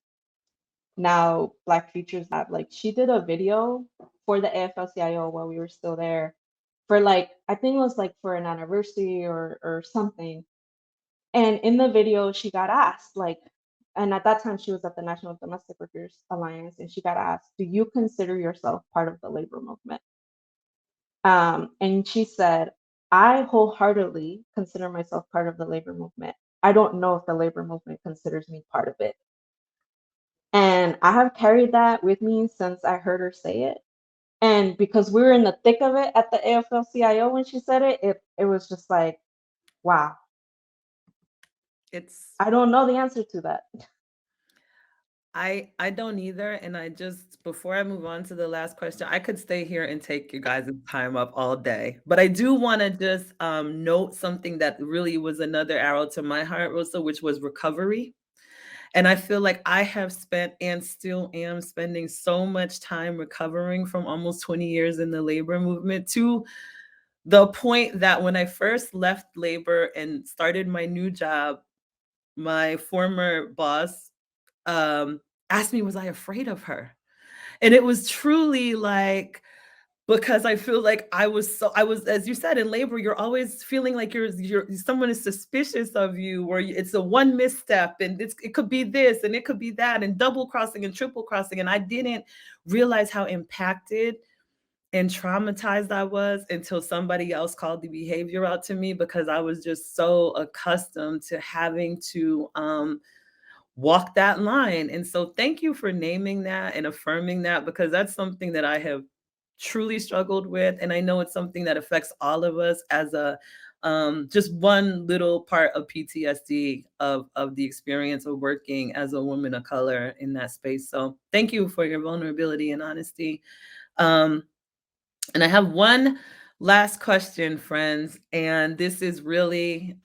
now Black Futures Lab. Like she did a video for the AFL-CIO while we were still there for like, I think it was like for an anniversary or something. And in the video, she got asked like, and at that time she was at the National Domestic Workers Alliance, and she got asked, do you consider yourself part of the labor movement? And she said, I wholeheartedly consider myself part of the labor movement. I don't know if the labor movement considers me part of it. And I have carried that with me since I heard her say it. And because we were in the thick of it at the AFL-CIO when she said it, it was just like, wow. I don't know the answer to that.
I don't either. And I just before I move on to the last question, I could stay here and take you guys' time up all day. But I do want to just note something that really was another arrow to my heart, Rosa, which was recovery. And I feel like I have spent and still am spending so much time recovering from almost 20 years in the labor movement to the point that when I first left labor and started my new job, my former boss asked me, was I afraid of her? And it was truly like, because I feel like I was, as you said, in labor, you're always feeling like you're someone is suspicious of you, or it's a one misstep, and it could be this and it could be that, and double crossing and triple crossing. And I didn't realize how impacted and traumatized I was until somebody else called the behavior out to me, because I was just so accustomed to having to walk that line. And so thank you for naming that and affirming that, because that's something that I have truly struggled with. And I know it's something that affects all of us as a just one little part of PTSD of the experience of working as a woman of color in that space. So thank you for your vulnerability and honesty. Um, and I have one last question, friends, and this is really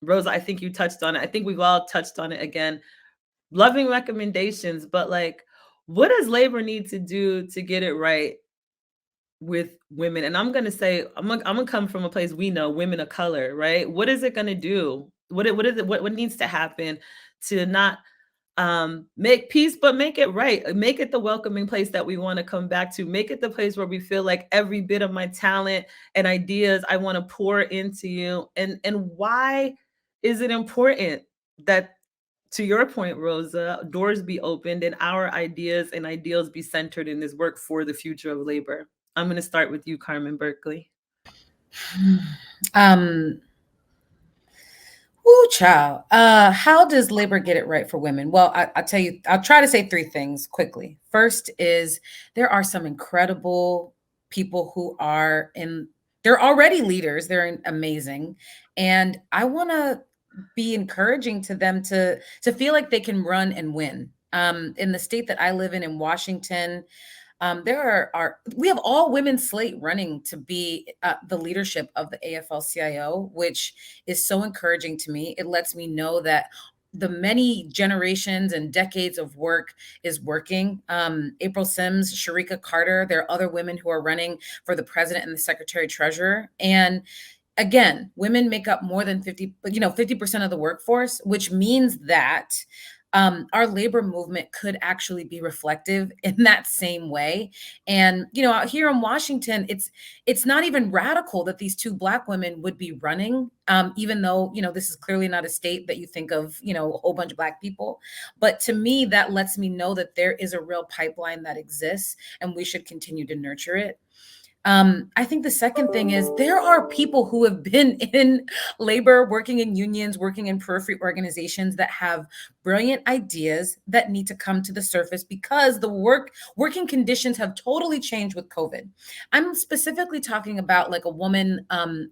Rosa, I think you touched on it. I think we've all touched on it again. Loving recommendations, but like, what does labor need to do to get it right with women? And I'm gonna say, I'm gonna come from a place, we know women of color, right? What is it gonna do? What is it? What needs to happen to not make peace, but make it right? Make it the welcoming place that we want to come back to. Make it the place where we feel like every bit of my talent and ideas I want to pour into you. And why is it important that, to your point, Rosa, doors be opened and our ideas and ideals be centered in this work for the future of labor? I'm going to start with you, Carmen Berkley.
Woo, child. How does labor get it right for women? Well, I'll tell you, I'll try to say three things quickly. First is there are some incredible people who are they're already leaders. They're amazing. And I want to be encouraging to them to feel like they can run and win. In the state that I live in Washington, there we have all women slate running to be the leadership of the AFL-CIO, which is so encouraging to me. It lets me know that the many generations and decades of work is working. April Sims, Sharika Carter, there are other women who are running for the president and the secretary treasurer. And again, women make up more than 50% of the workforce, which means that our labor movement could actually be reflective in that same way. And out here in Washington, it's not even radical that these two Black women would be running, even though this is clearly not a state that you think of a whole bunch of Black people. But to me, that lets me know that there is a real pipeline that exists, and we should continue to nurture it. I think the second thing is there are people who have been in labor, working in unions, working in periphery organizations that have brilliant ideas that need to come to the surface because the working conditions have totally changed with COVID. I'm specifically talking about like a woman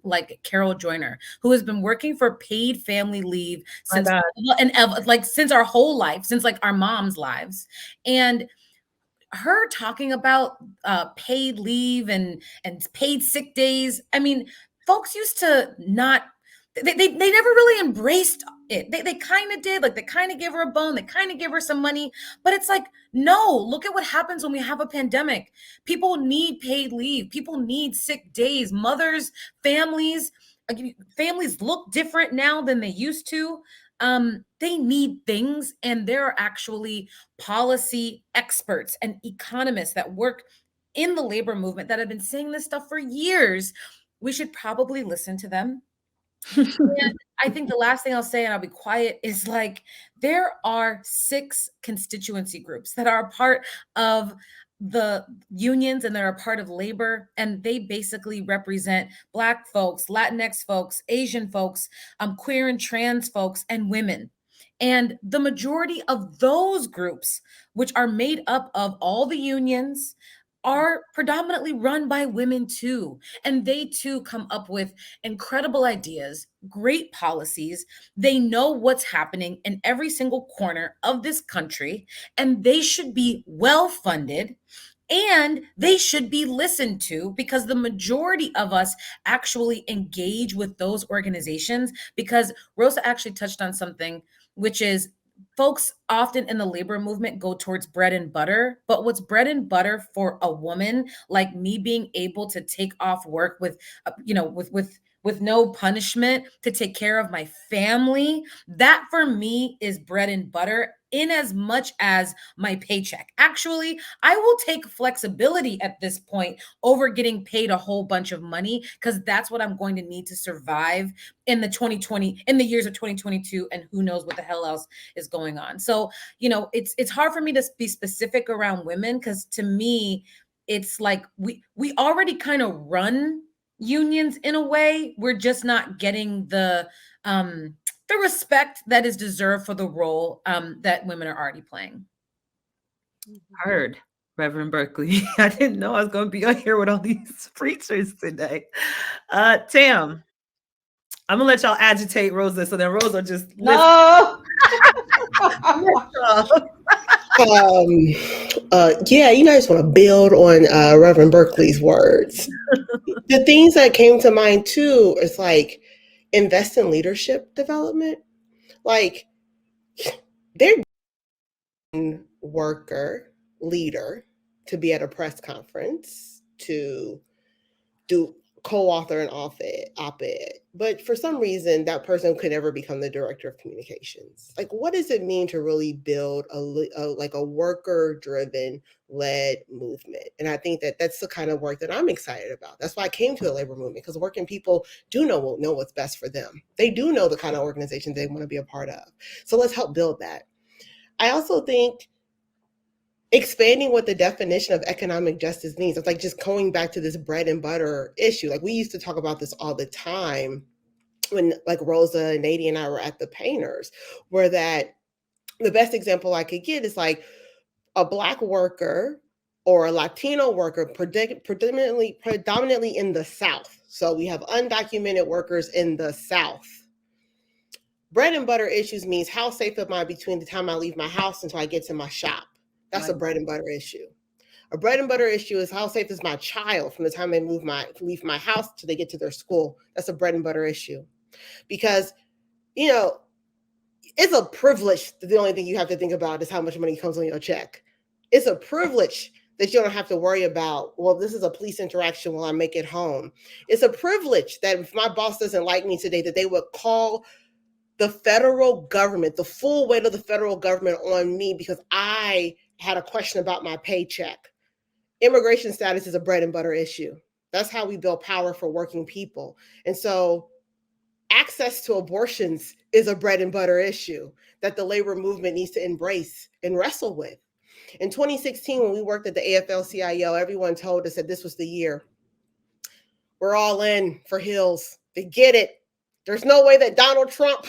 like Carol Joyner, who has been working for paid family leave since since our whole life, since like our mom's lives. And her talking about paid leave and paid sick days. I mean, folks used to not, they never really embraced it. They kind of did, like they kind of gave her a bone, they kind of give her some money, but it's like, no, look at what happens when we have a pandemic. People need paid leave. People need sick days. Mothers, families look different now than they used to. They need things, and there are actually policy experts and economists that work in the labor movement that have been saying this stuff for years. We should probably listen to them. And I think the last thing I'll say, and I'll be quiet, is like there are 6 constituency groups that are a part of the unions and they're a part of labor, and they basically represent Black folks, Latinx folks, Asian folks, queer and trans folks, and women. And the majority of those groups, which are made up of all the unions, are predominantly run by women too. And they too come up with incredible ideas, great policies. They know what's happening in every single corner of this country, and they should be well funded. And they should be listened to because the majority of us actually engage with those organizations. Because Rosa actually touched on something, which is folks often in the labor movement go towards bread and butter, but what's bread and butter for a woman like me being able to take off work with with no punishment to take care of my family, that for me is bread and butter in as much as my paycheck. Actually, I will take flexibility at this point over getting paid a whole bunch of money because that's what I'm going to need to survive in the years of 2022, and who knows what the hell else is going on. So, it's hard for me to be specific around women because to me, it's like we already kind of run unions in a way. We're just not getting the respect that is deserved for the role that women are already playing.
Heard, Reverend Berkley. I didn't know I was going to be on here with all these preachers today. Tam, I'm gonna let y'all agitate Rosa, so then Rosa just
No.
Yeah, I just want to build on Reverend Berkeley's words. The things that came to mind too is like invest in leadership development. Like they're worker leader to be at a press conference to do co-author an op-ed, but for some reason that person could never become the director of communications. Like, what does it mean to really build a worker-driven led movement? And I think that that's the kind of work that I'm excited about. That's why I came to the labor movement, because working people do know what's best for them. They do know the kind of organizations they want to be a part of. So let's help build that. I also think expanding what the definition of economic justice means. It's like just going back to this bread and butter issue. Like, we used to talk about this all the time when like Rosa and Nady and I were at the Painters, where that the best example I could get is like a Black worker or a Latino worker predominantly in the South. So we have undocumented workers in the South. Bread and butter issues means how safe am I between the time I leave my house until I get to my shop. That's a bread and butter issue. A bread and butter issue is how safe is my child from the time they leave my house till they get to their school. That's a bread and butter issue. Because, it's a privilege that the only thing you have to think about is how much money comes on your check. It's a privilege that you don't have to worry about, well, this is a police interaction while I make it home. It's a privilege that if my boss doesn't like me today, that they would call the federal government, the full weight of the federal government on me because I had a question about my paycheck. Immigration status is a bread and butter issue. That's how we build power for working people. And so access to abortions is a bread and butter issue that the labor movement needs to embrace and wrestle with. In 2016, when we worked at the AFL-CIO, everyone told us that this was the year. We're all in for Hills. They get it. There's no way that Donald Trump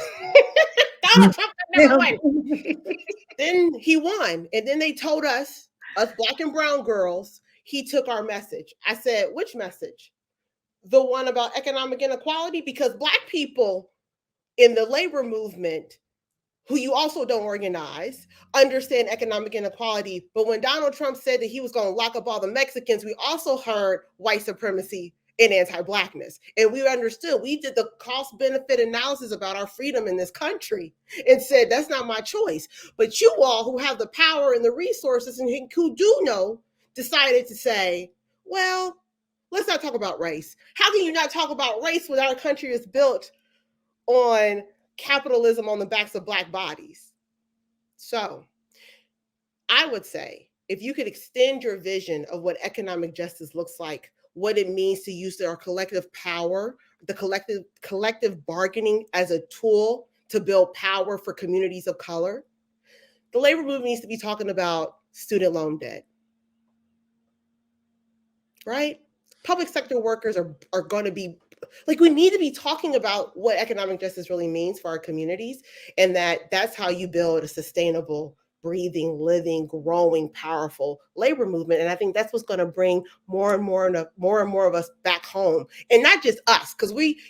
could never win. Then he won. And then they told us Black and brown girls, he took our message. I said, which message? The one about economic inequality? Because Black people in the labor movement, who you also don't organize, understand economic inequality. But when Donald Trump said that he was going to lock up all the Mexicans, we also heard white supremacy and anti-Blackness. And we understood, we did the cost-benefit analysis about our freedom in this country and said, that's not my choice. But you all who have the power and the resources and who do know, decided to say, well, let's not talk about race. How can you not talk about race when our country is built on capitalism on the backs of Black bodies? So I would say, if you could extend your vision of what economic justice looks like, what it means to use our collective power, the collective bargaining as a tool to build power for communities of color, the labor movement needs to be talking about student loan debt, right? Public sector workers are going to be, like, we need to be talking about what economic justice really means for our communities, and that's how you build a sustainable, breathing, living, growing, powerful labor movement. And I think that's what's going to bring more and more of us back home. And not just us, because we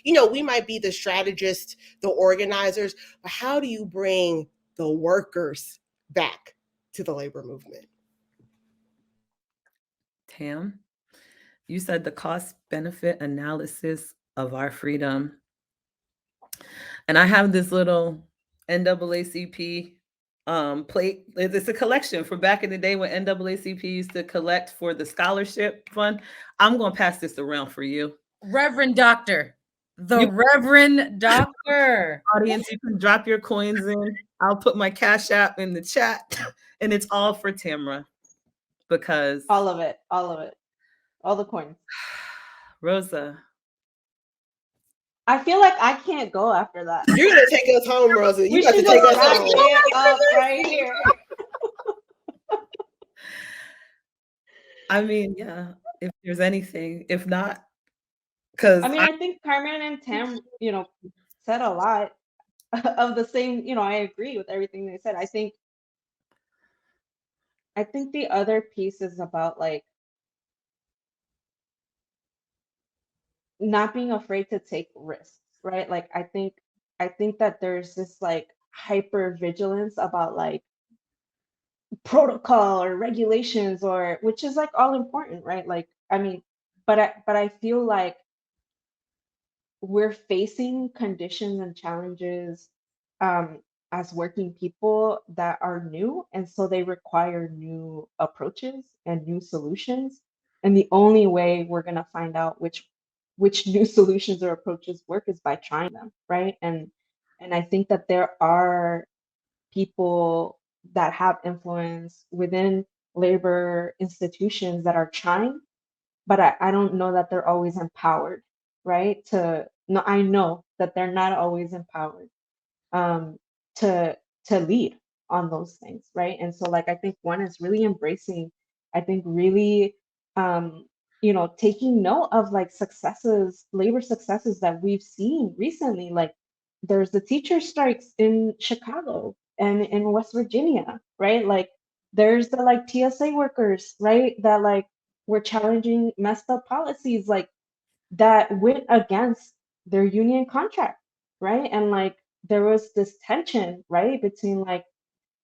might be the strategists, the organizers, but how do you bring the workers back to the labor movement?
Tam, you said the cost benefit analysis of our freedom. And I have this little NAACP plate. It's a collection from back in the day when NAACP used to collect for the scholarship fund. I'm going to pass this around for you.
Reverend Doctor. Reverend Doctor.
Audience, you can drop your coins in. I'll put my Cash App in the chat. And it's all for Tamara. Because
all of it. All the coins.
Rosa.
I feel like I can't go after that.
You're going to take us home, Rosa. You got to take us home.
Right here.
I mean, yeah, if there's anything, if not,
I
because
mean,
I
I think Carmen and Tam, said a lot of the same, I agree with everything they said. I think the other piece is about like not being afraid to take risks, right? Like I think that there's this like hyper vigilance about like protocol or regulations or which is like all important, right? Like I mean, but I feel like we're facing conditions and challenges um, as working people that are new, and so they require new approaches and new solutions. And the only way we're going to find out which new solutions or approaches work is by trying them, right? And I think that there are people that have influence within labor institutions that are trying, but I don't know that they're always empowered, right? No, I know that they're not always empowered um, to lead on those things, right? And so, like, I think one is really embracing. I think really, taking note of like successes, labor successes that we've seen recently. Like, there's the teacher strikes in Chicago and in West Virginia, right? Like, there's the like TSA workers, right? That like were challenging messed up policies, like that went against their union contract, right? And like there was this tension, right, between like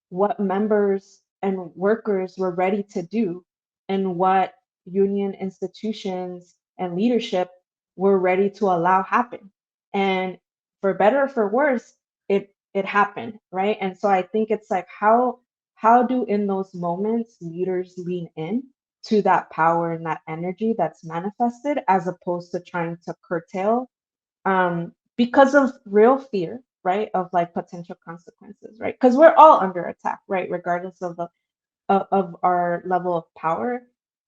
what members and workers were ready to do and what union institutions and leadership were ready to allow happen. And for better or for worse, it happened, right? And so I think it's like how do in those moments leaders lean in to that power and that energy that's manifested as opposed to trying to curtail because of real fear, right, of like potential consequences, right? Because we're all under attack, right, regardless of of our level of power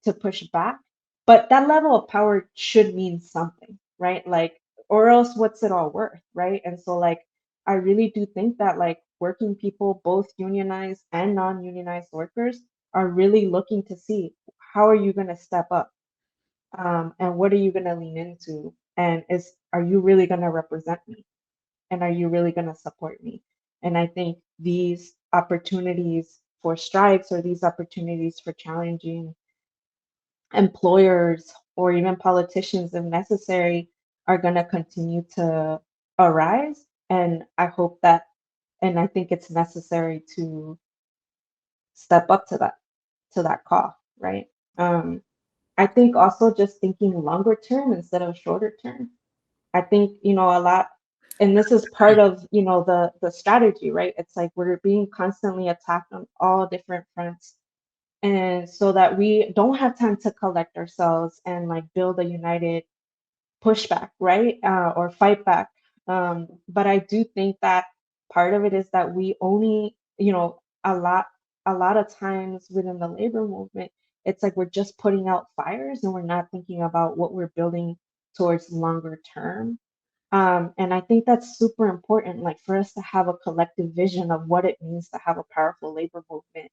to push back. But that level of power should mean something, right? Like, or else what's it all worth, right? And so, like, I really do think that like working people, both unionized and non-unionized workers, are really looking to see how are you going to step up and what are you going to lean into and is are you really going to represent me and are you really going to support me? And I think these opportunities for strikes or these opportunities for challenging employers or even politicians if necessary are going to continue to arise. And I hope that and I think it's necessary to step up to that call, right? um, I think also just thinking longer term instead of shorter term. I think, a lot, and this is part of, the strategy, right? It's like we're being constantly attacked on all different fronts. And so that we don't have time to collect ourselves and like build a united pushback, right? Or fight back. But I do think that part of it is that we only, a lot of times within the labor movement, it's like we're just putting out fires and we're not thinking about what we're building towards longer term. And I think that's super important, like for us to have a collective vision of what it means to have a powerful labor movement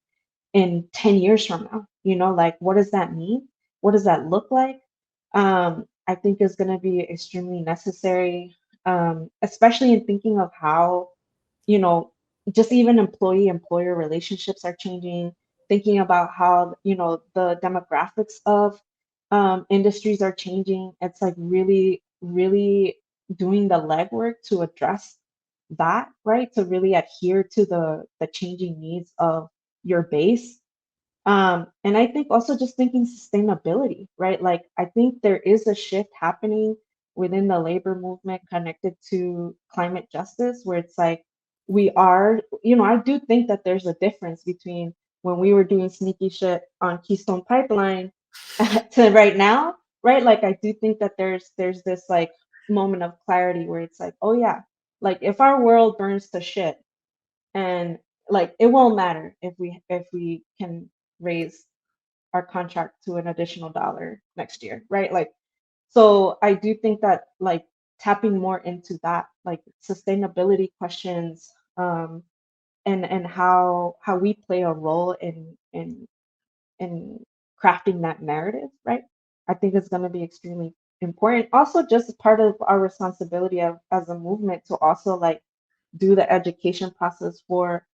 in 10 years from now. Like what does that mean? What does that look like? I think is going to be extremely necessary, especially in thinking of how, you know, just even employee employer relationships are changing, thinking about how, the demographics of industries are changing. It's like really, really doing the legwork to address that, right? To really adhere to the changing needs of your base. And I think also just thinking sustainability, right? Like I think there is a shift happening within the labor movement connected to climate justice, where it's like we are, I do think that there's a difference between when we were doing sneaky shit on Keystone Pipeline to right now, right? Like I do think that there's this like moment of clarity where it's like, oh yeah, like if our world burns to shit, and like it won't matter if we can raise our contract to an additional dollar next year, right? Like so I do think that like tapping more into that like sustainability questions, and how we play a role in crafting that narrative, right? I think it's going to be extremely important. Also, just part of our responsibility as a movement to also like do the education process for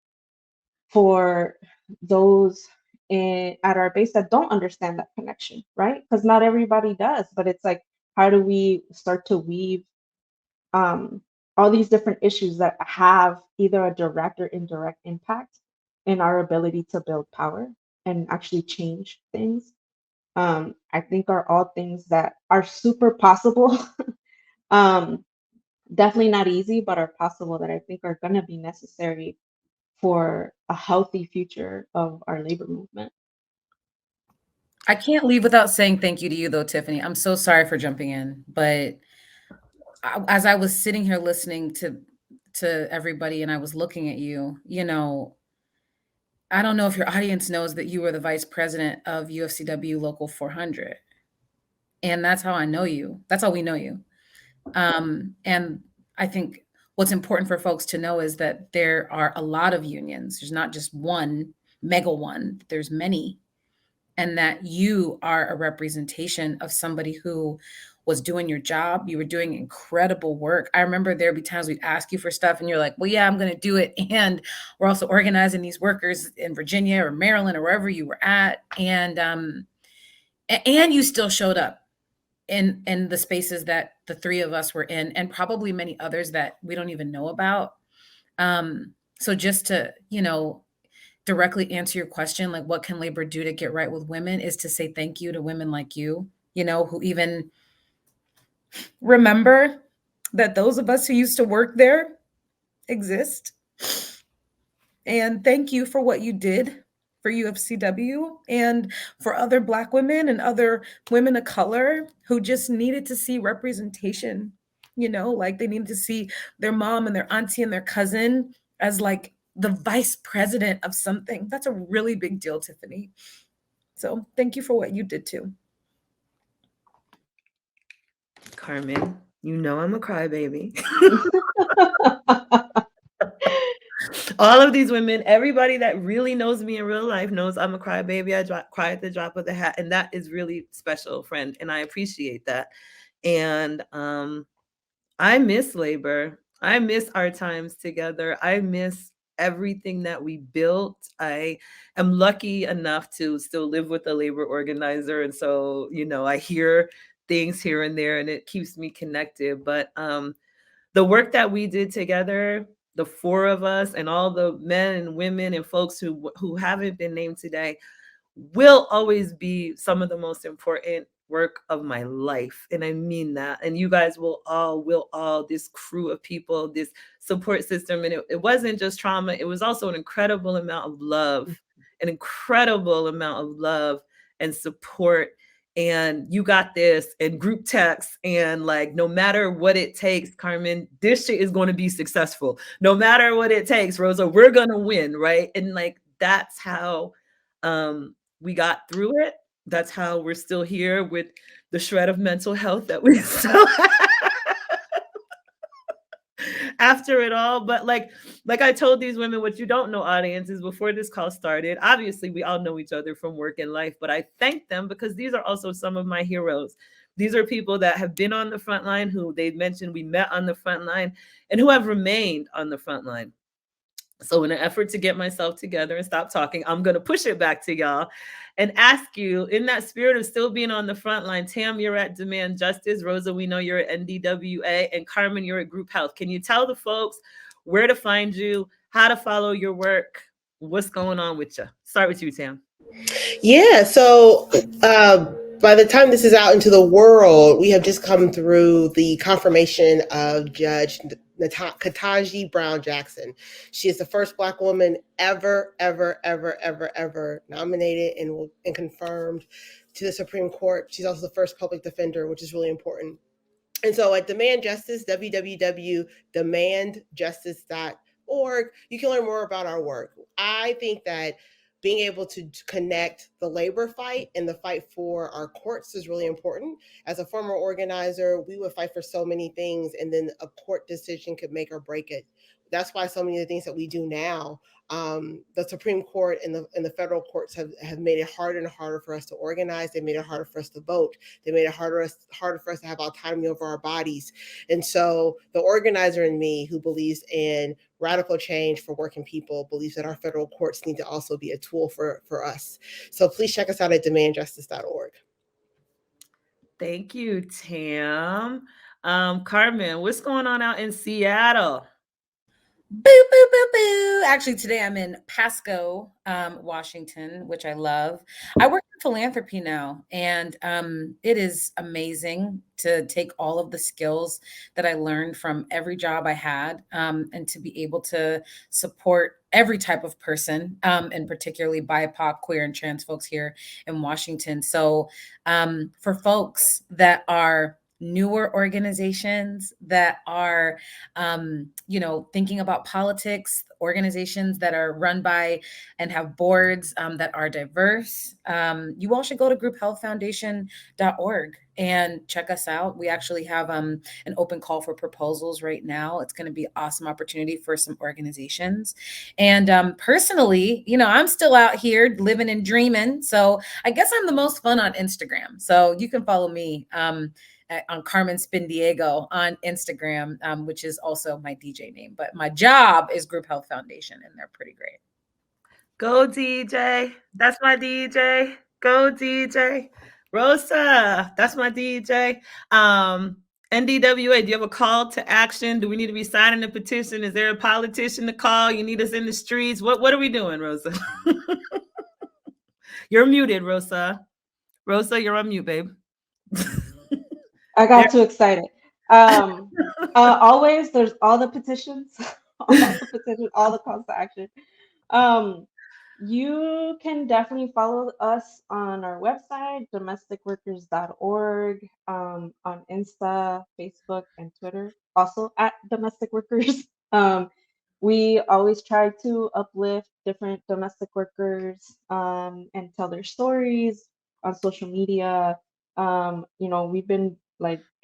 those at our base that don't understand that connection, right? Because not everybody does, but it's like, how do we start to weave um, all these different issues that have either a direct or indirect impact in our ability to build power and actually change things? I think are all things that are super possible. um, Definitely not easy, but are possible, that I think are going to be necessary for a healthy future of our labor movement.
I can't leave without saying thank you to you, though, Tiffany. I'm so sorry for jumping in, but as I was sitting here listening to everybody, and I was looking at you, you know, I don't know if your audience knows that you were the vice president of UFCW Local 400, and that's how I know you. That's how we know you. And I think what's important for folks to know is that there are a lot of unions. There's not just one mega one. There's many, and that you are a representation of somebody who was doing your job. You were doing incredible work. I remember there'd be times we'd ask you for stuff and you're like, well, yeah, I'm going to do it. And we're also organizing these workers in Virginia or Maryland or wherever you were at. And you still showed up in the spaces that the three of us were in, and probably many others that we don't even know about. So just to, directly answer your question, like what can labor do to get right with women, is to say thank you to women like you, who even remember that those of us who used to work there exist. And thank you for what you did for UFCW and for other Black women and other women of color who just needed to see representation, like they needed to see their mom and their auntie and their cousin as like the vice president of something. That's a really big deal, Tiffany. So thank you for what you did too.
Carmen, you know I'm a crybaby. All of these women, everybody that really knows me in real life knows I'm a crybaby. I cry at the drop of the hat, and that is really special, friend, and I appreciate that. And I miss labor. I miss our times together. I miss everything that we built. I am lucky enough to still live with a labor organizer, and so I hear things here and there, and it keeps me connected. But the work that we did together, the four of us, and all the men and women and folks who haven't been named today, will always be some of the most important work of my life. And I mean that. And you guys will all, this crew of people, this support system. And it wasn't just trauma, it was also an incredible amount of love, and support. And you got this, and group text, and like, no matter what it takes, Carmen, this shit is going to be successful. No matter what it takes, Rosa, we're going to win. Right. And like, that's how we got through it. That's how we're still here with the shred of mental health that we still have after it all. But like I told these women, what you don't know, audience, is before this call started, obviously we all know each other from work and life, but I thank them because these are also some of my heroes. These are people that have been on the front line, who they mentioned we met on the front line, and who have remained on the front line. So in an effort to get myself together and stop talking, I'm going to push it back to y'all and ask you, in that spirit of still being on the front line, Tam, you're at Demand Justice. Rosa, we know you're at NDWA. And Carmen, you're at Group Health. Can you tell the folks where to find you, how to follow your work, what's going on with you? Start with you, Tam.
Yeah, so by the time this is out into the world, we have just come through the confirmation of Judge Ketanji Brown Jackson. She is the first Black woman ever nominated and confirmed to the Supreme Court. She's also the first public defender, which is really important. And so at Demand Justice, www.demandjustice.org, you can learn more about our work. I think that being able to connect the labor fight and the fight for our courts is really important. As a former organizer, we would fight for so many things, and then a court decision could make or break it. That's why so many of the things that we do now the Supreme Court and the federal courts have made it harder and harder for us to organize. They made it harder for us to vote. They made it harder for us to have autonomy over our bodies. And so the organizer in me, who believes in radical change for working people, believes that our federal courts need to also be a tool for us. So please check us out at demandjustice.org.
Thank you, Tam. Carmen, what's going on out in Seattle?
Boo, boo, boo, boo. Actually, today I'm in Pasco, Washington, which I love. I work in philanthropy now, and it is amazing to take all of the skills that I learned from every job I had, and to be able to support every type of person, and particularly BIPOC, queer, and trans folks here in Washington. So for folks that are newer organizations that are thinking about politics, organizations that are run by and have boards that are diverse, you all should go to grouphealthfoundation.org and check us out. We actually have an open call for proposals right now. It's going to be an awesome opportunity for some organizations. And personally, I'm still out here living and dreaming. So I guess I'm the most fun on Instagram. So you can follow me on Carmen Spin Diego on Instagram, which is also my DJ name. But my job is Group Health Foundation, and they're pretty great.
Go DJ. That's my DJ. Go DJ. Rosa, that's my DJ. NDWA, do you have a call to action? Do we need to be signing a petition? Is there a politician to call? You need us in the streets? What are we doing, Rosa? You're muted, Rosa. Rosa, you're on mute, babe.
I got too excited. Always, there's all the petitions, all the calls to action. You can definitely follow us on our website, domesticworkers.org, on Insta, Facebook, and Twitter, also at Domestic Workers. We always try to uplift different domestic workers and tell their stories on social media. We've been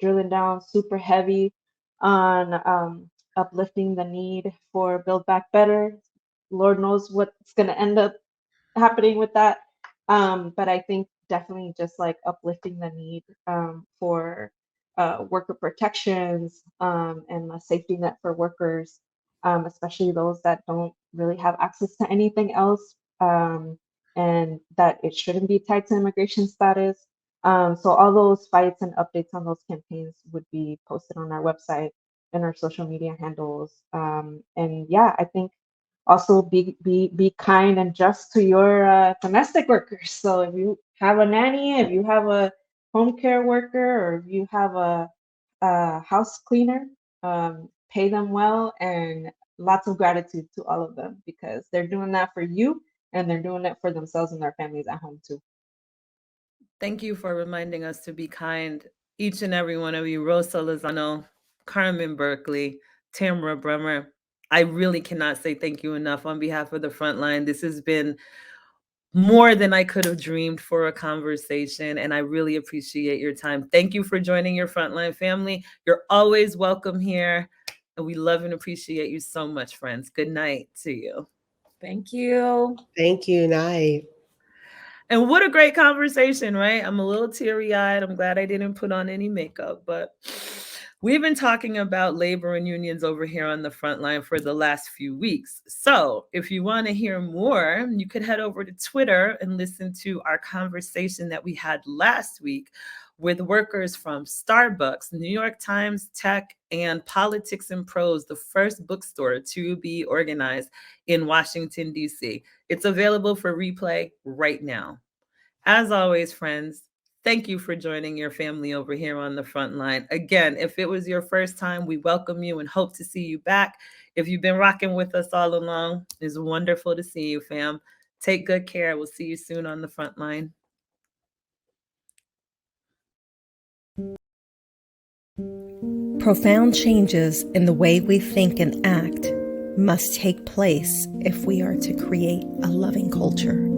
drilling down super heavy on uplifting the need for Build Back Better. Lord knows what's going to end up happening with that. But I think definitely just uplifting the need for worker protections and a safety net for workers, especially those that don't really have access to anything else, and that it shouldn't be tied to immigration status. So all those fights and updates on those campaigns would be posted on our website and our social media handles. And yeah, I think also be kind and just to your domestic workers. So if you have a nanny, if you have a home care worker, or if you have a house cleaner, pay them well, and lots of gratitude to all of them, because they're doing that for you and they're doing it for themselves and their families at home too.
Thank you for reminding us to be kind, each and every one of you. Rosa Lozano, Carmen Berkley, Tamara Brummer. I really cannot say thank you enough on behalf of the Frontline. This has been more than I could have dreamed for a conversation, and I really appreciate your time. Thank you for joining your Frontline family. You're always welcome here, and we love and appreciate you so much, friends. Good night to you.
Thank you.
Thank you. Night.
And what a great conversation, right? I'm a little teary-eyed. I'm glad I didn't put on any makeup, but we've been talking about labor and unions over here on the Frontline for the last few weeks. So if you want to hear more, you could head over to Twitter and listen to our conversation that we had last week with workers from Starbucks, New York Times, Tech, and Politics and Prose, the first bookstore to be organized in Washington, D.C. It's available for replay right now. As always, friends, thank you for joining your family over here on the Frontline. Again, if it was your first time, we welcome you and hope to see you back. If you've been rocking with us all along, it's wonderful to see you, fam. Take good care. We'll see you soon on the Frontline.
Profound changes in the way we think and act must take place if we are to create a loving culture.